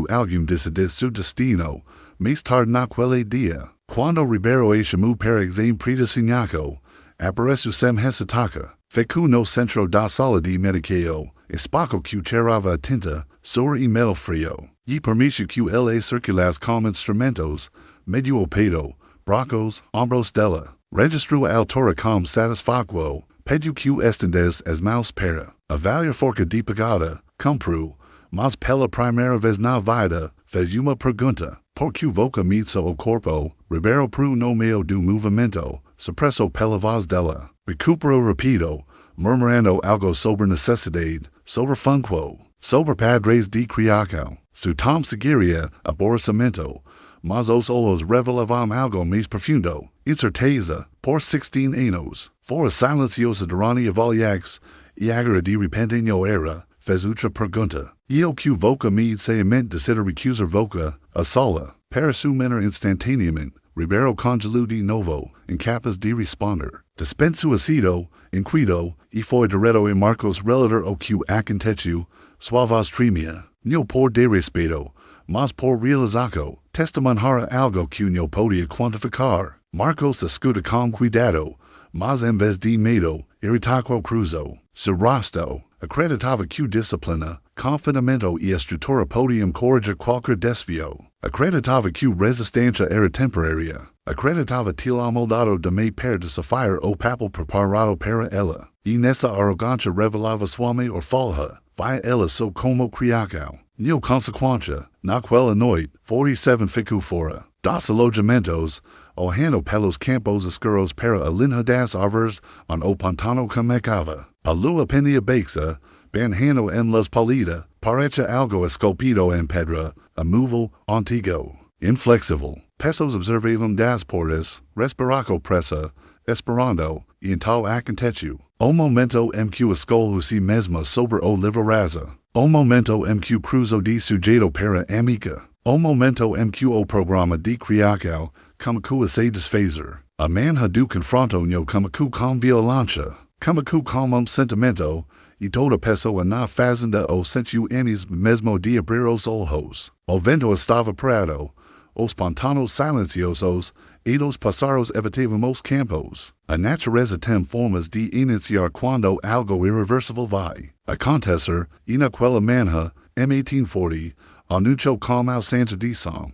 alguém decidisse seu destino, mais tarde naquele dia. Quando Ribeiro a chamou para exame predestinado, apareceu sem hesitaca. Ficou no centro da sala de medicação, espaço que tirava a tinta, sobre e meio frio, e permitiu que ela circulasse com instrumentos, mediu o peito, bracos, ombros dela, registrou a altura com satisfação, pediu que estendesse as mãos para avaliar forca de pegada, comprou, mas pela primeira vez na vida, fez uma pergunta, por que voca miso o corpo, Ribeiro pro no meio do movimento, suppressou pela voz dela, recuperou rápido, murmurando algo sobre necessidade, sobre funquo, sobre padres de criação. Su tom seguiria aborrecimento, mas os olhos revelavam algo mais profundo, incerteza, por 16 anos, fora silenciosa durante avaliax, e agora de repente no era, fez outra pergunta. E o que voca me semente decide recusar voca, a sola, para su menor instantaneamente, Ribeiro congelou de novo, incapaz de responder. Dispensou acido, inquieto, e foi direto a Marcos relator o que aconteceu, sua voz tremia. No por de respeito, mas por realizado, testemunhara algo que no podia quantificar. Marcos escuta com cuidado, mas em vez de medo, irritado cruzou. Su rosto, acreditava que disciplina, confinamento e estrutura podiam corrigir qualquer desvio. Acreditava que resistência era temporária. Acreditava til amoldado de me para desafiar o papel preparado para ela. E nessa arrogância revelava suame or falha. Vai ela so como criação. Nil consequência, naquela noite, 47 ficou fora. Das alojamentos, ohando pelos campos escuros para a linha das árvores, on o pantano camecava. A lua pendia baixa, banhando en las palidas, parecia algo esculpido en pedra, imóvel, antigo, inflexible. Pesos observavam das portas, respiraco pressa, esperando, e então aconteceu. O momento MQ escolho si mesma sobre o livro rasa. O momento MQ cruzo de sujeito para amica. O momento MQ o programa de criação, como que se desfazer. A manha do confronto no como que com violência. Como que com sentimento, e toda pessoa na fazenda o sentiu antes mesmo de abrir os olhos. O vento estava parado, os pantanos silenciosos, e os passaros evitavam os campos. A natureza tem formas de iniciar quando algo irreversível vai acontecer, e naquela manhã, em 1840, anunciou com ausência de som.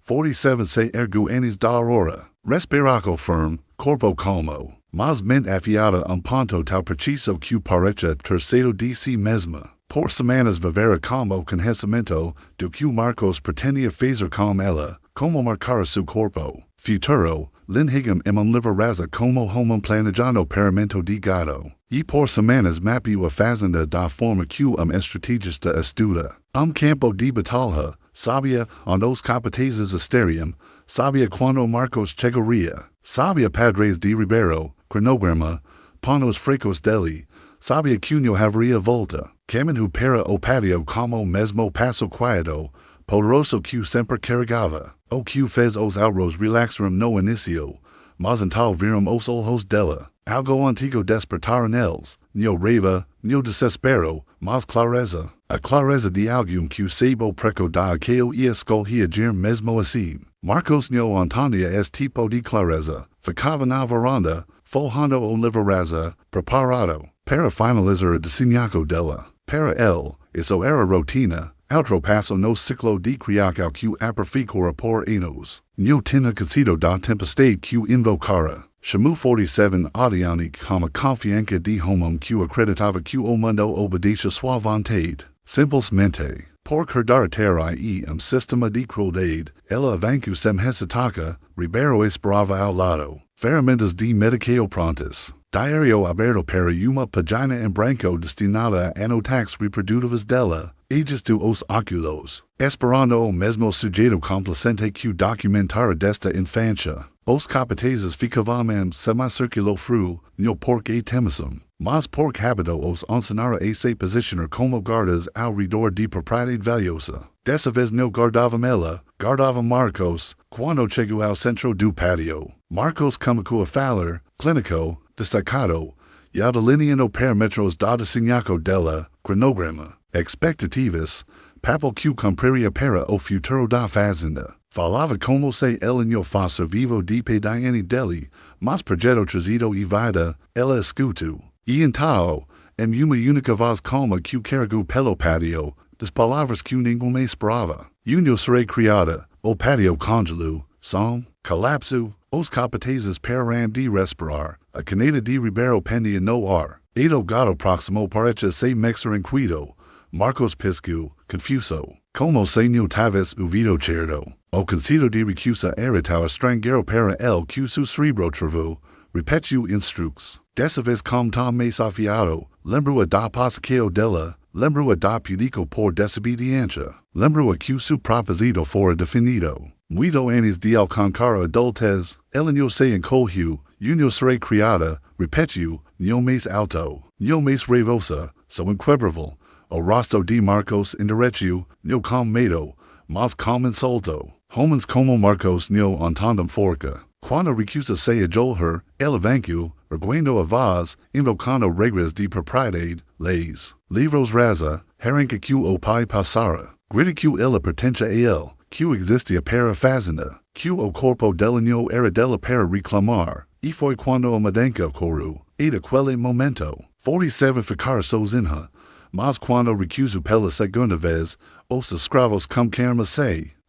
47 se ergueu antes da aurora. Respiraco firme, corpo calmo, mas mente afiada ponto tal preciso que parece terceiro de si mesma. Por semanas vivera como conhecimento do que Marcos pretendia fazer com ela, como marcar seu corpo. Futuro, linhigam em livro rasa como homem planejando paramento de gado. E por semanas mapeou a fazenda da forma que estrategista estuda. Campo de batalha, sabia os capatazes estariam, sabia quando Marcos chegaria, sabia padres de Ribeiro, cronograma, panos fracos dele, sabia que não haveria volta, caminho para o patio como mesmo passo quieto, poderoso que sempre carregava, o que fez os auros relaxaram no inicio, mas então viram os olhos dela, algo antigo despertaram neles, no raiva, no desespero, mas clareza. A clareza de alguém que saiba preco da aquele e escolhia agir mesmo assim. Marcos não entendia esse tipo de clareza. Ficava na varanda, folhando o livro rasa, preparado para finalizar o desenho dela. Para ele, isso era rotina, outro passo no ciclo de criação que aperfeiçoara por anos. Não tinha conhecido da tempestade que invocara. Chamou 47 adiante como confiança de homem que acreditava que o mundo obedecia sua vontade. Simplesmente, por herdar terra e sistema de crueldade, ela avançou sem hesitaca, Ribeiro esperava ao lado. Ferramentas de medicação prontas. Diário aberto para uma página em branco destinada a anotações reprodutivas dela, egisto os óculos, esperando o mesmo sujeito complacente que documentara desta infância. Os capatazes ficavam em semicírculo frio, no porque temessem, mas porque habitou os ensinara a se posicionar como guardas ao redor de propriedade valiosa. Dessa vez não guardavam ela, guardava Marcos, quando chegou ao centro do patio. Marcos começou a falar, clínico, destacado, e delineando parâmetros da desenho dela, cronograma, expectativas, papel que cumpriria para o futuro da fazenda. Falava como se ela não fosse vivo de pedaiane dele, mas projeto trazido e vida, ela escutou. E então, em uma única voz calma que carregou pelo patio, das palavras que ninguém esperava. Eu serei criada, o patio congelou, som, colapso, os capatazes pararam de respirar, a caneta de Ribeiro pendia no ar. E o gado próximo parece se mexer em cuido. Marcos piscou, confuso. Como se não tivesse ouvido certo. O conceito de recusa era tão estrangeiro para ele que seu cerebro travou, repetiu instructs. Dessa vez com tom mais afiado, lembro-a da passaqueo dela, lembro-a da público por desobediência, lembro-a que seu propósito fora definido. Muito antes de alcançar a adultez, ela não se encolheu, eu não serei criada, repetiu, não mais alto, não mais raivosa, so inquebrável. O rosto de Marcos endureceu, não com medo, mas com insulto. Homens como Marcos não entendem forca. Quando recusa se ajolher, ela avançou, erguendo a voz, invocando regras de propriedade, leis, livros rasa, arranca que o pai passara. Grita que ela pertence a ele, que existia para a fazenda, que o corpo dela não era dela para reclamar. E foi quando a mudança ocorreu, e daquele momento, 47 ficar sozinha. Mas quando recusou pela segunda vez, os escravos começaram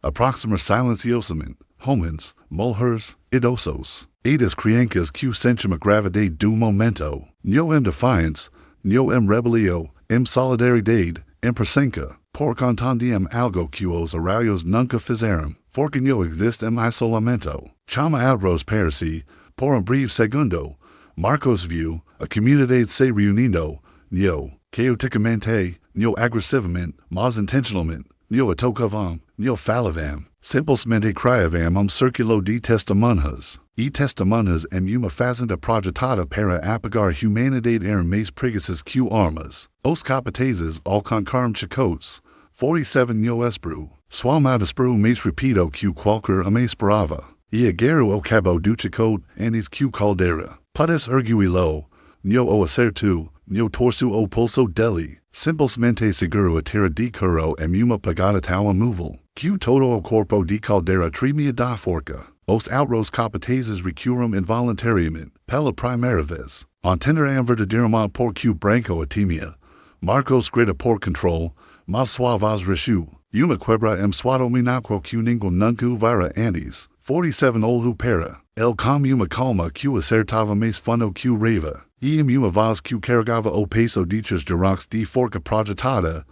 a aproximar silenciosamente, homens, mulheres, idosos, e das crianças que sentem a gravidade do momento, não em defiance, não em rebelião, em solidariedade, em presença, porque entendiam algo que os arauios nunca fizeram, porque não existe em isolamento. Chama outros para si, por breve segundo, Marcos viu a comunidade se reunindo, não caoticamente, não agressivamente, mas intencionalmente, neo atokavam, neo falavam, simplesmente criavam circulo de testemunhas. E testemunhas uma fazenda projetada para apagar humanidade mais preguiças que armas. Os capatazes alcançaram chicotes. 47 neo espero. Sua mal espero mais rápido que qualquer homem esperava. E agarro o cabo do chicote antes que caldera. Puedes erguilo, neo o acerto, neo torso o pulso dele. Simplesmente seguro a terra de curro uma pagada tal amoval. Que todo o corpo de caldera tremia da forca. Os outros capatazes recuram involuntariamente, pela primeira vez. Entenderão verdadeiramente por que branco a temia. Marcos grita por controle, mas sua voz rechu. Uma quebra suado minaco que ninguém nunca vira antes. 47 olho para. El com uma calma que acertava mais fundo que reva. E uma voz que carregava o peso dichas jurax de forca projetada,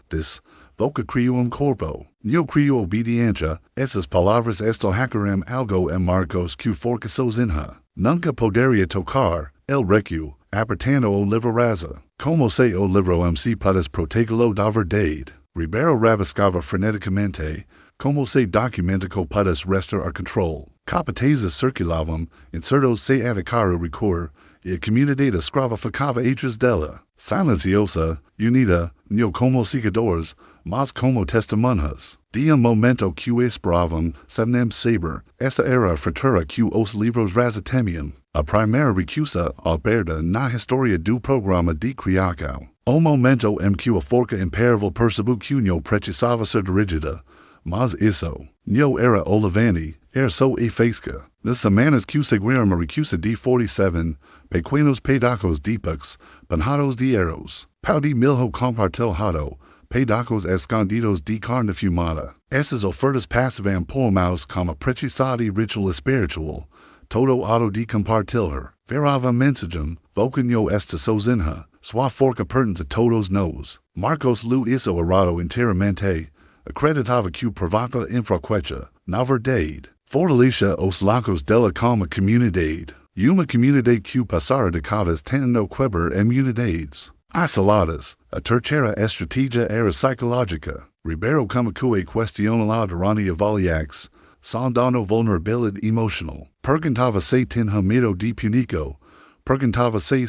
voca criou corpo. Neo criou obediência, essas palavras estalhacaram algo Marcos que forca sozinha. Nunca poderia tocar, el recu, apertando o livro rasa. Como se o livro puedes protegê-lo da verdade. Ribeiro rabiscava freneticamente, como se documentico puedes restar a control. Capatazes circulavam, incertos se atacar o recur, e a comunidade escrava ficava atrás dela. Silenciosa, unida, neo como seguidores, mas como testemunhas. De momento que esperavam, sabem saber, essa era a fratura que os livros temiam. A primeira recusa alberta na história do programa de criação. O momento que a forca imperial percebeu que não precisava ser dirigida, mas isso não era olivante, era só a faísca. Nas semanas que seguiram a recusa de 47, pequenos pedacos de pux, panhados de arroz, pau de milho compartilhado, pedacos escondidos de carne fumada. Essas ofertas passavam por mãos como precisade ritual espiritual, todo auto de compartilhar. Verava mensagem, vocanio esta sozinha, sua forca pertence a todos nós. Marcos lu isso errado inteiramente, acreditava que provoca infrequência, na verdade. Fortalecia os lacos dela como comunidade. Uma comunidade que passara décadas tentando quebrar unidades isoladas. A terceira estratégia era psicológica. Ribeiro como que questionava durante avaliax, sondando vulnerabilidade emocional. Perguntava se tinha medo de punico. Perguntava se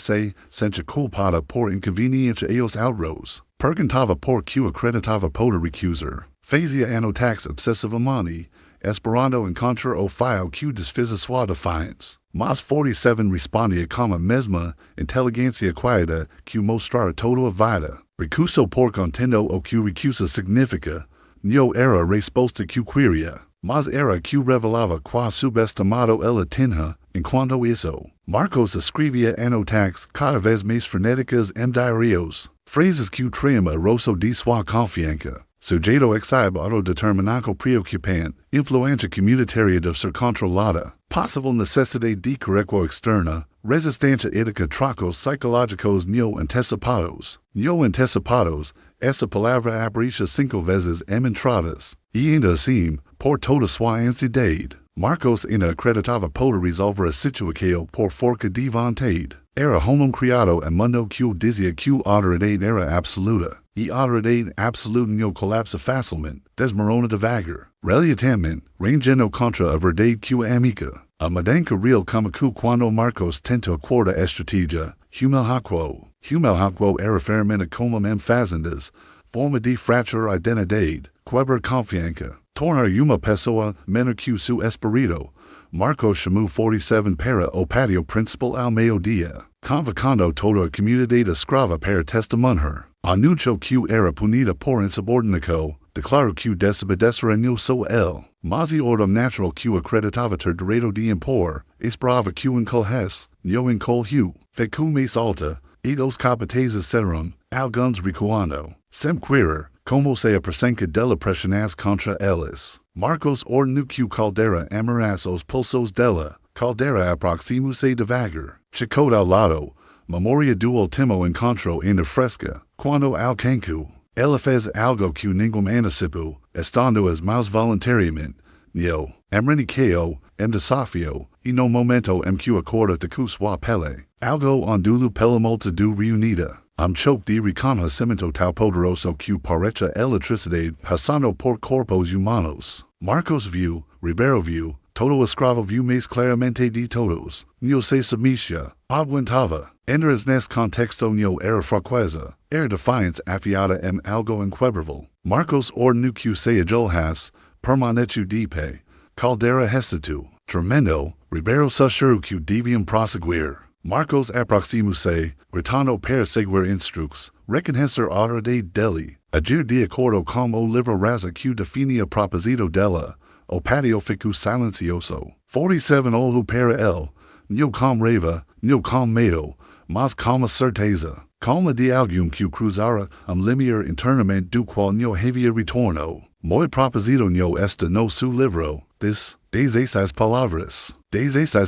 sentia culpada por inconveniência e os outros. Perguntava por que acreditava poder recusar. Fazia anotax obsessivamente, esperando encontrar o fio que desfiza sua defiance. Mas 47 respondia com a mesma inteligência quieta que mostrara toda a vida. Recuso por contendo o que recusa significa, não era a resposta que queria, mas era que revelava quão subestimado ela tinha, enquanto isso. Marcos escrevia anotax cada vez mais frenéticas diários, frases que traíam a roço de sua confiança. Sujeito exhibe autodeterminaco preocupante, influência comunitária deve ser controlada, possível necessidade de correção externa, resistência ética trocos psicológicos não antecipados. Não antecipados, essa palavra aparece 5 vezes em entradas. E ainda assim, por toda sua ansiedade, Marcos ainda acreditava poder resolver a situação por força de vontade. Era homem criado a mundo que dizia que a autoridade era absoluta. E a autoridade absoluta não colapsa facilmente, desmorona devagar. Relativamente, rangendo contra a verdade que a amiga. A mudança real como que quando Marcos tenta a quarta estratégia, humilhaco. Humilhaco era ferramenta como fazendas, forma de fratura identidade, quebrar confiança, tornar uma pessoa menor que su espírito. Marcos chamou 47 para o patio principal ao meio-dia, convocando toda a comunidade escrava para testemunhar. Anunciou que era punida por insubordinação, declarou que desobedecera no só ele, mas a ordem natural que acreditava ter direito de impor, esperava que encolhesse, não encolheu, ficou mais alta, e os capatazes cederam, alguns recuando, sem querer, como se a presença dela pressionasse contra eles. Marcos ordenou que caldera amarasse os pulsos dela, caldera aproximou-se devagar, chicote ao lado, memória do último encontro ainda fresca, quando alcançou. Ela fez algo que ninguém antecipou, estando as mãos voluntariamente, não, emrenicao, desafio, e no momento em que acorda tocou sua pele, algo ondulo pela multidão reunida. choke de reconocimiento tal poderoso que parecha electricidad pasando por corpos humanos. Marcos view, Ribeiro view, todo escravo view mais claramente de todos. No se submisia, aguantava. Entras nes contexto no era fraqueza, era defiance afiada algo inquebrable. Marcos ordenu que se ajolhas, permanetu de pé. Caldera hesitu. Tremendo, Ribeiro susuru que deviam prosseguir. Marcos aproximuse, gritando per seguir instrux, reconhecer ordem de deli. Agir de acordo com o livro raza que definia proposito dela, o patio ficu silencioso. 47 Olho para el, no com reva, no com medo, mas com a certeza. Calma de algum que cruzara limiar internamente do qual no havia retorno. Moi proposito no esta no su livro, des esas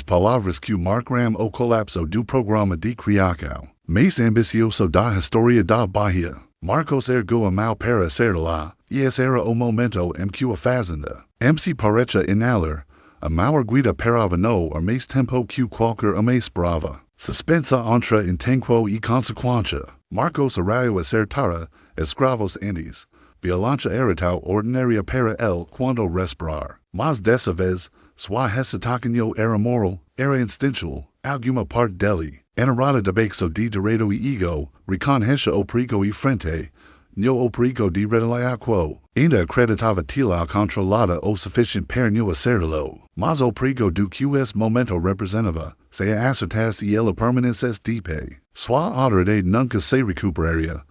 palavras que marcaram o colapso do programa de criação. Mais ambicioso da história da Bahia. Marcos ergo amau para ser lá, e esse era o momento em que a fazenda. MC parecha inalar, a maior guida parava no or mais tempo que qualquer homem esperava. Suspensa entra em tempo e consequência. Marcos Araújo acertara, escravos andes. Violência era tal ordinária para el quando respirar. Mas dessa vez, sua hesitação era moral, era instinctual, alguma parte dele. Enarada de bexo de direito e ego, reconhecia o perigo e frente, no o perigo de retaliar quo, ainda acreditava tila controlada o suficiente para no acertá-lo. Mas o perigo do que esse momento representava, se a acertasse e ela permanecesse de pé. Sua autoridade nunca se recuperaria,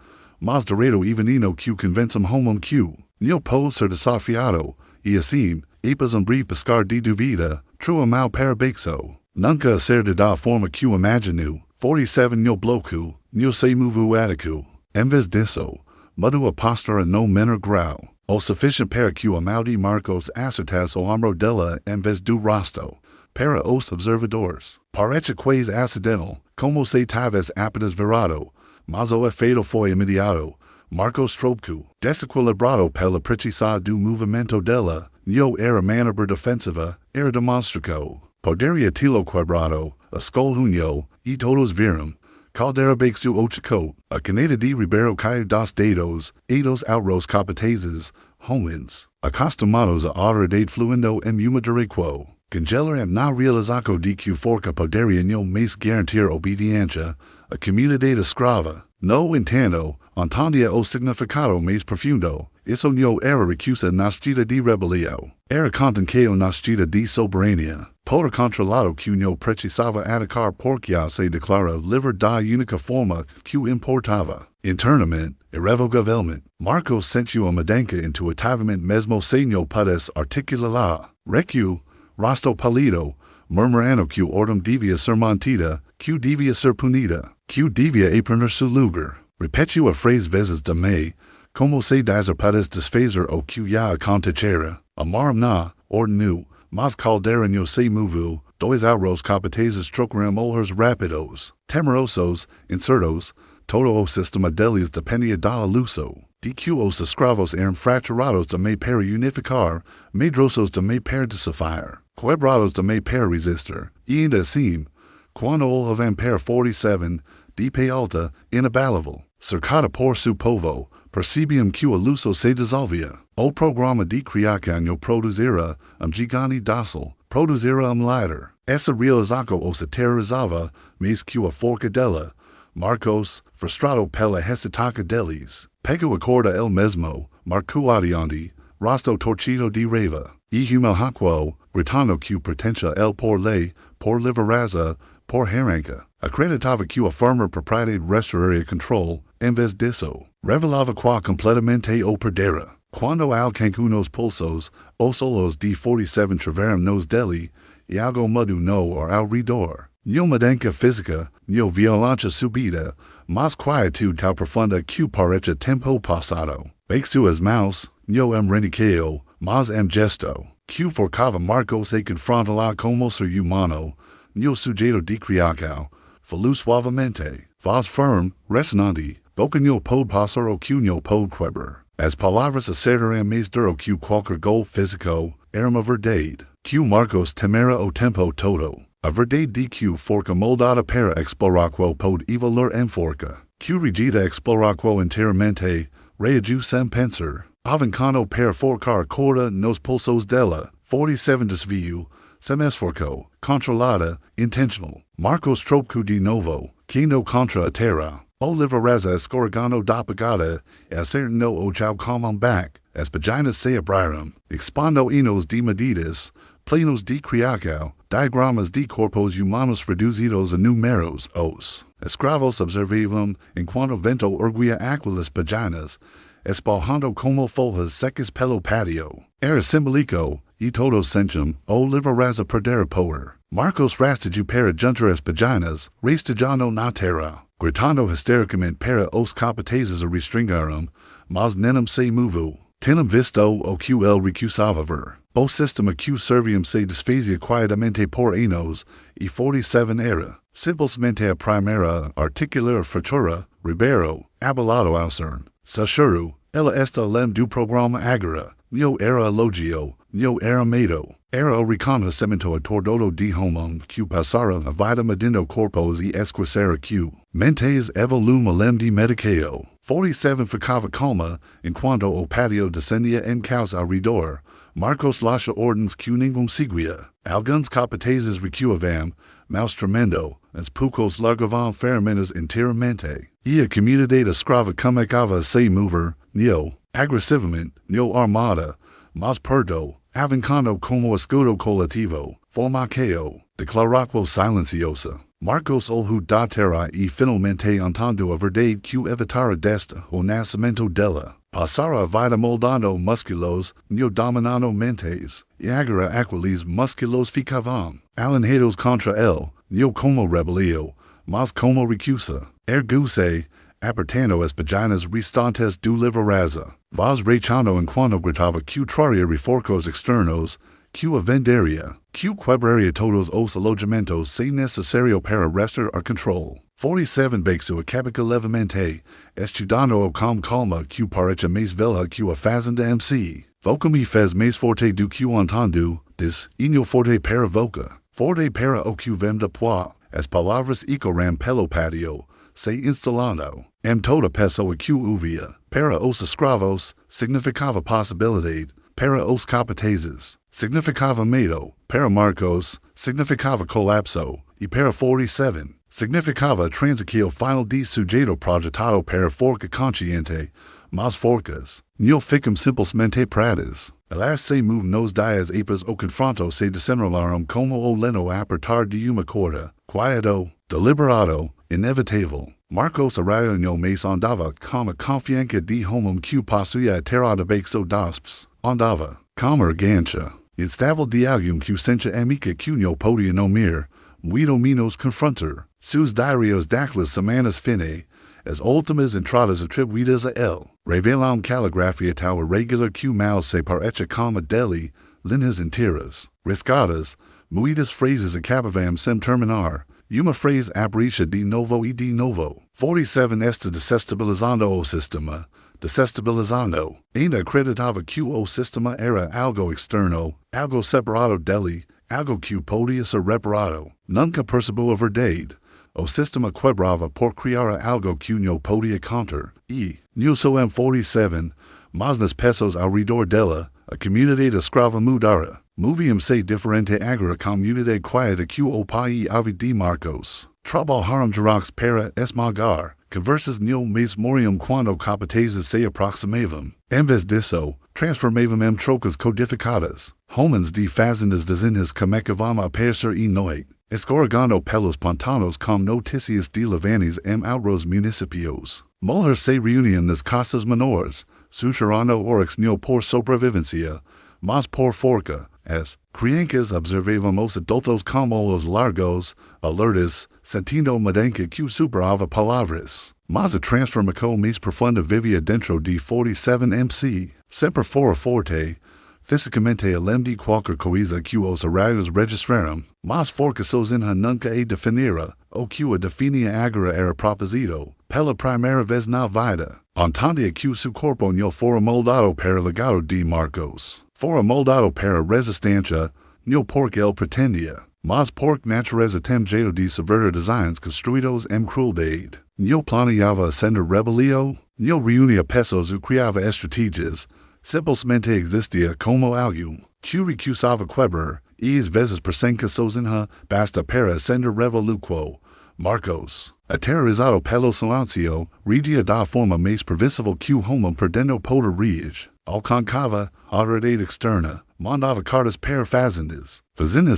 mas direito e veneno que convencem homem que, no pode ser desafiado, e assim, epas breve pescar de duvida, trua mal para bexo. Nunca acerta da forma que imaginu, 47 no bloco, no se movu aticu. Em vez disso, mudo apostar no menor grau, o suficiente para que de Marcos acertasse o ombro dela em vez do rosto. Para os observadores, parece quase acidental, como se talvez apenas virado, mas o efeito foi imediato. Marcos trobcu, desequilibrado pela precisão do movimento dela, no era manobra defensiva, era demonstraco. Poderia tilo quebrado, a escolhunho, e todos viram. Caldera bexu ochico, a caneta de Ribeiro caiu dos dedos, e dos outros capatazes, homens, acostumados a autoridade fluindo em uma direção. Congelar na realizaco de que forca poderia no mais garantir obediência, a comunidade escrava. No entendo, entendia o significado mais profundo, isso no era recusa nascida de rebelio. Era contenqueo nascida de soberania. Poder controlado que no precisava atacar porque se declara livre da única forma que importava. Internamente, irrevogavelmente, Marcos sentiu a mudança intuitivamente mesmo se no pudesse articular. Recu, rosto pálido, murmurando que ordem devia ser mantida, que devia ser punida, que devia aprender su lugar. Repetiu a frase vezes de me, como se das puedes desfazer o que ya acontecera. Amaram na, ordenu, mas caldera no se movu, dois outros capatazes trocaram olhos rápidos, temerosos, incertos, todo o sistema deles dependia da aluso. De que os escravos eram fraturados de me para unificar, medrosos de me para desafiar, quebrados de me para resistir, e ainda assim, quando o vampire 47, de pé alta, inabalável, cercada por su povo, percebiam que o luso se dissolvia. O programa de criação no produzira gigante dócil, produzira líder. Essa realização os aterrorizava, mais que a forca dela. Marcos, frustrado pela hesitaca deles, pegou a corda el mesmo, marcou adiante, rosto torcido de raiva, e humilhacquo, gritando que pertencia el por lei, por livraza, por arranca. Acreditava que a firme propriedade restauraria control, em vez disso, revelava qua completamente o perdera. Quando alcançou nos pulsos, os olhos de 47 tiveram nos dele, e algo mudou no or ao redor. No mudança física, no violência subida, mas quietude tal profunda que parecia tempo passado. Bexu as mãos, no reniqueo, mas gesto, que forcava Marcos e confrontá-la como ser humano, no sujeito de criação, falou suavemente, voz firme, ressonante, boca no pode passar o que no pode quebrar. As palavras acertaram mais duro que qualquer gol físico, era uma verdade, que Marcos temera o tempo todo. A verdade de que forca moldada para explorar qual pode evoluir em forca. Q rigida exploraquo interamente, reaju sem pensar. Avancano per forcar corda nos pulsos della, 47 desvio, sem esforço, controlada, intentional. Marcos tropco de novo, que no contra a terra. O livraza escorgano da pagada, acertino o chau comam back, as paginas se abriram, expando enos de medidas, planos de criação, diagramas de corpos humanos reduzidos a números, os escravos observavam, enquanto vento erguia aquelas paginas, espalhando como folhas secas pelo patio. Era simbólico, e todos sentiam, o livraza perder poder. Marcos rastaju para juntar as paginas, rastejando na terra, gritando histericamente para os capatazes a restringaram, mas nenhum se moveu. Tenham visto o que el recusava ver. O sistema que serviam se desfazia quietamente por enos, e 47 era, simplesmente a primeira articular fratura, Ribeiro, abalado ao cern. Sachuru, ela esta lem do programa agora, neo era elogio, neo era medo, era o reconhecimento a todo de homem que passara a vida medindo corpos e esquecera que mentes evolume lem de mediceo. 47 ficava calma, enquanto o patio descendia em caos ao redor. Marcos lascia ordens que ninguém seguia. Alguns capatazes recuavam, maus tremendo, as poucos largavam ferramentas inteiramente. E a comunidade escrava começava a se mover, neo, agressivamente, neo armada, mas perdo, avancando como escudo coletivo, formaqueo, declaraquo silenciosa. Marcos olhou da terra e finalmente entendeu a verdade que evitara desta o nascimento dela. Passara a vida moldando musculos, neo dominando mentes, e agora aqueles musculos ficavam alinhados contra ele, neo como rebelio, mas como recusa. Ergo-se, apertando as paginas restantes do livraza, vas rechando enquanto gritava que traria reforços externos, que a venderia, que quebraria todos os alojamentos se necessário para restar a control. 47 Vexo acabica levemente, estudando o com calma que parece mais velha que a fazenda MC. Voca me fez mais forte do que entendo, this, inho forte para voca, forte para o que vem depois, as palavras ecoram pelo patio, se instalando. Toda pessoa que ouvia, para os escravos, significava possibilidade, para os capatazes, significava medo, para Marcos, significava colapso, e para 47, significava transição final de sujeito projetado para forca consciente, mas forcas, não ficam simplesmente pradas. Elas se movem nos dias após o confronto se desenrolaram como o leno a apertar de uma corda, quieto, deliberado, inevitável. Marcos Araújo mais andava com a confiança de homem que possuía a terra debaixo dos andava, como argancha. Estava de alguém que sentia amiga que não podia nomear, muito menos confrontar. Seus diários daquelas semanas fine, as últimas entradas atribuídas a ele, revelam caligrafia tal irregular que mal se parece com a dele, linhas inteiras, riscadas, muitas frases acabavam sem terminar. Uma frase abricha de novo e de novo. 47 está desestabilizando o sistema. Desestabilizando. Ainda acreditava que o sistema era algo externo, algo separado dele, algo que podia ser reparado. Nunca percebeu a verdade. O sistema quebrava por criar algo que não podia conter. E, não só em 47, mas nas pessoas ao redor dela, a comunidade escrava mudara. Moviam-se diferente agora comunidade quieta que o pai ave de Marcos. Trabalharam juntos para esmagar, conversas no mesmoriam quando capatazes se aproximavam. Em vez disso, transformavam em trocas codificadas. Homens de fazendas vizinhas começavam a aparecer e noite, escorregando pelos pantanos com notícias de levantes em outros municípios. Mulher se reuniam nas casas menores, sussurrando oryx no por sobrevivência, mas por forca. As crianças observavam os adultos como os largos, alertas, sentindo mudança que superava palavras. Mas a transformação mais profunda vivia dentro de 47 MC, sempre fora forte, fisicamente além de qualquer coisa que os arraios registraram, mas forçosinha nunca a definira, o que a definia agora era proposito, pela primeira vez na vida. Entendia que seu corpo não fora moldado para legado de Marcos. Fora moldado para resistência, não porque ele pretendia, mas porque natureza tem jeito de subverter designs construídos em crueldade. Neo planeava ascender rebelio, neo reunia pesos u criava estrategias, simplesmente existia como algum, que recusava quebrar, vezes persenca sozinha, basta para ascender revoluquo. Marcos, aterrorizado pelo silencio, regia da forma mais pervasiva que o homem perdendo poder rege, alcançava autoridade externa, mandava cartas para fazendas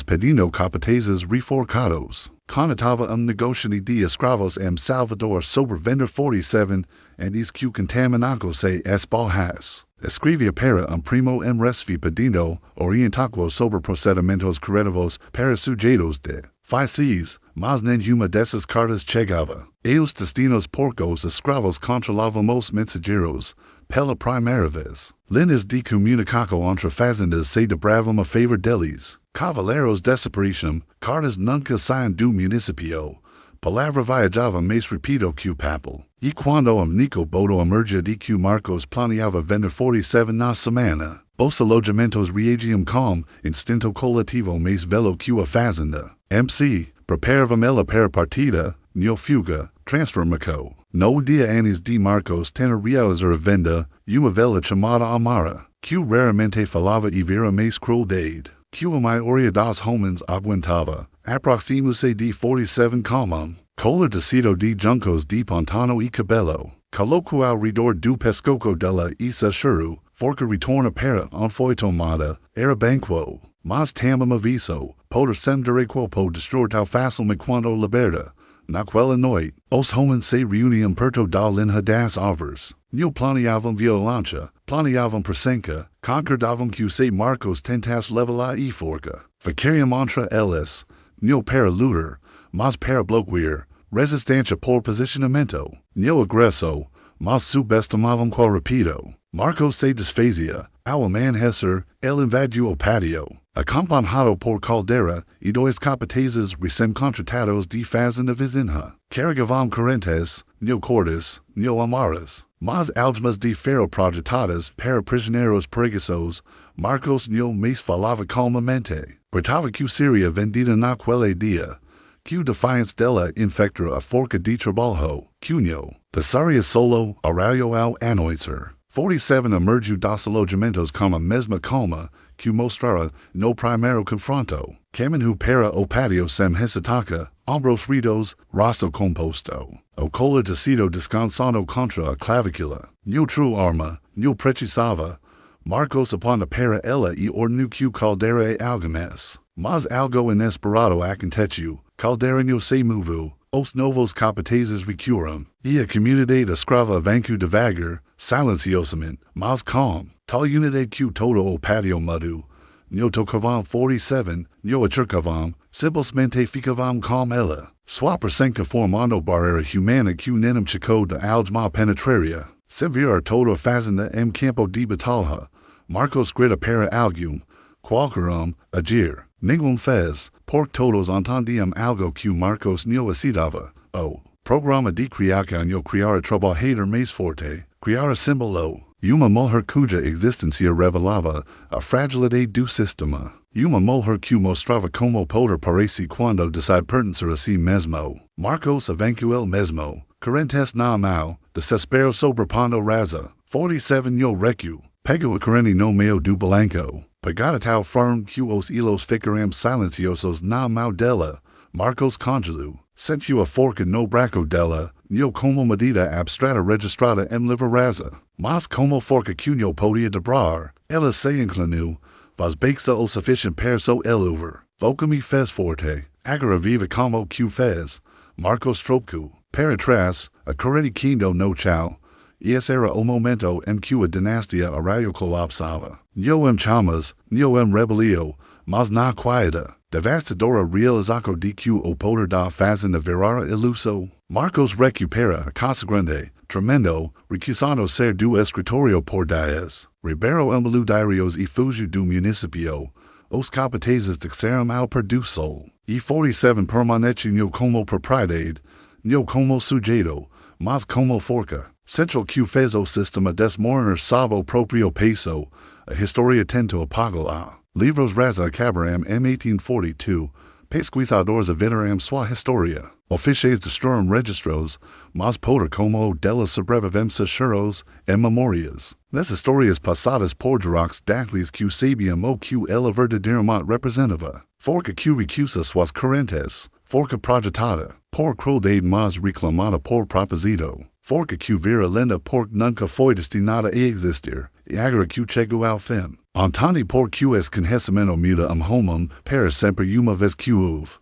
pedindo capatazes reforcados, conatava negociante de escravos Salvador sobre vender 47, and que contaminaco se esbalhas. Escrevia para primo resvi pedindo orientaco sobre procedimentos corretivos para sujeitos de facies, mas nenhuma dessas cartas chegava. Os destinos porcos escravos controlávamos mensageiros, pela primeira vez. Linhas de comunicação entre fazendas se dobravam a favor deles. Cavaleiros desapareciam, cartas nunca saem do município. Palavra viajava mais rápido que o papel. E quando Nico Bodo emergia de que Marcos planeava vender 47 na semana, os alojamentos reagiam com instinto coletivo mais velo que a fazenda. MC, preparavam ela para partida, no fuga, transformou. No dia antes de Marcos ter realizar a venda, uma velha chamada Amara, que raramente falava e vira mais crueldade, que a maioria das homens aguentava, aproximou-se de 47 como color tecido de juncos de pantano e cabelo, colocou ao redor do pescoço dela e se churu, forca retorna para foi tomada, era banquo, mas também aviso, poder sem derecho po destruir tal facilmente quando liberta. Naquela noite, os homens se reuniam perto da linha das árvores. Não planeavam violência, planeavam persenca, concordavam que se Marcos tentasse levá-la e forca. Ficariam entre eles, não para lutar, mas para bloquear, resistência por posicionamento. Não agresso, mas subestimavam quão rápido. Marcos se desfazia, ao amanhecer, ele invadiu o patio. Acompanhado por Caldera e dois capatazes recém-contratados de fazenda vizinha, carregavam correntes, não cordas, não amarras, mas algemas de ferro projetadas para prisioneiros preguiçosos. Marcos não mais falava calmamente. Gritava que seria vendida naquele dia, que defiance dela infectara a forca de trabalho, cunho, passaria solo, Araújo ao anoitecer. 47 emergiu dos alojamentos com a mesma calma que mostrara no primeiro confronto. Caminhou para o patio sem hesitaca, ombros ridos, rosto composto. O collar tecido descansando contra a clavícula. Não true arma, não precisava. Marcos aponta para ela e ordenou que Caldera algo mais. Mas algo inesperado aconteceu. Caldera não se moveu. Os novos capatazes recuaram, e a comunidade escrava avançou devagar, silenciosamente, mas com tal unidade que todo o patio mudou. Não tocavam 47, não acercavam, simplesmente ficavam com ela. Sua presença formando barreira humana que nem chico de algema penetraria. Se virar toda a fazenda campo de batalha, Marcos grita para algum, qualquer agir. Ninguém fez, porque todos entendiam algo que Marcos não aceitava. O programa de criação não criara trabalhador mais forte, criara símbolo. Uma mulher cuja existência revelava a fragilidade do sistema. Uma mulher que mostrava como poder parece quando decide pertencer a si mesmo. Marcos avançou ele mesmo. Correntes na mão, desespero sobrepondo raza. 47 no recu. Pegou a corrente no meio do balanco. Pagada tal firme que os hilos ficaram silenciosos na mão dela. Marcos congelou. Sentiu a forca no braço dela. Não como medida abstrata registrada livre raza. Mas como forca que não podia dobrar. Ela se inclinou. Vaz bexa o suficiente para so eluver. Volca-me fez forte. Agora viva como que fez. Marcos trocou. Para trás, a corrente quindo no chão. Esse era o momento em que a dinastia Araújo colapsava. Não chamas, não rebelio, mas na quieta. Devastadora realização de que o poder da fazenda virara iluso. Marcos recupera a casa grande, tremendo, recusando ser do escritório por dias. Ribeiro embelou diários e fugiu do município. Os capatazes deixaram ao perdu sol. E 47 permanece não como propriedade, não como sujeito, mas como forca. Central que fez o sistema desmoronar salvo próprio peso, a história tento apagá-la. Livros raza acabaram em 1842, pesquisadores veteram sua história. Oficiais destruíram registros, mas poder como delas sobrevivência churros e memórias. Nessas histórias passadas por jurax daqueles que sabiam o que ela verdadeiramente representava. Forca que recusa suas correntes. Forca projetada por crueldade mas reclamada por propósito. Forca que vira lenda porque nunca foi destinada a existir. E agora que chegou ao fim. Antani por que esse conhecimento muda homem para sempre uma vez que houve.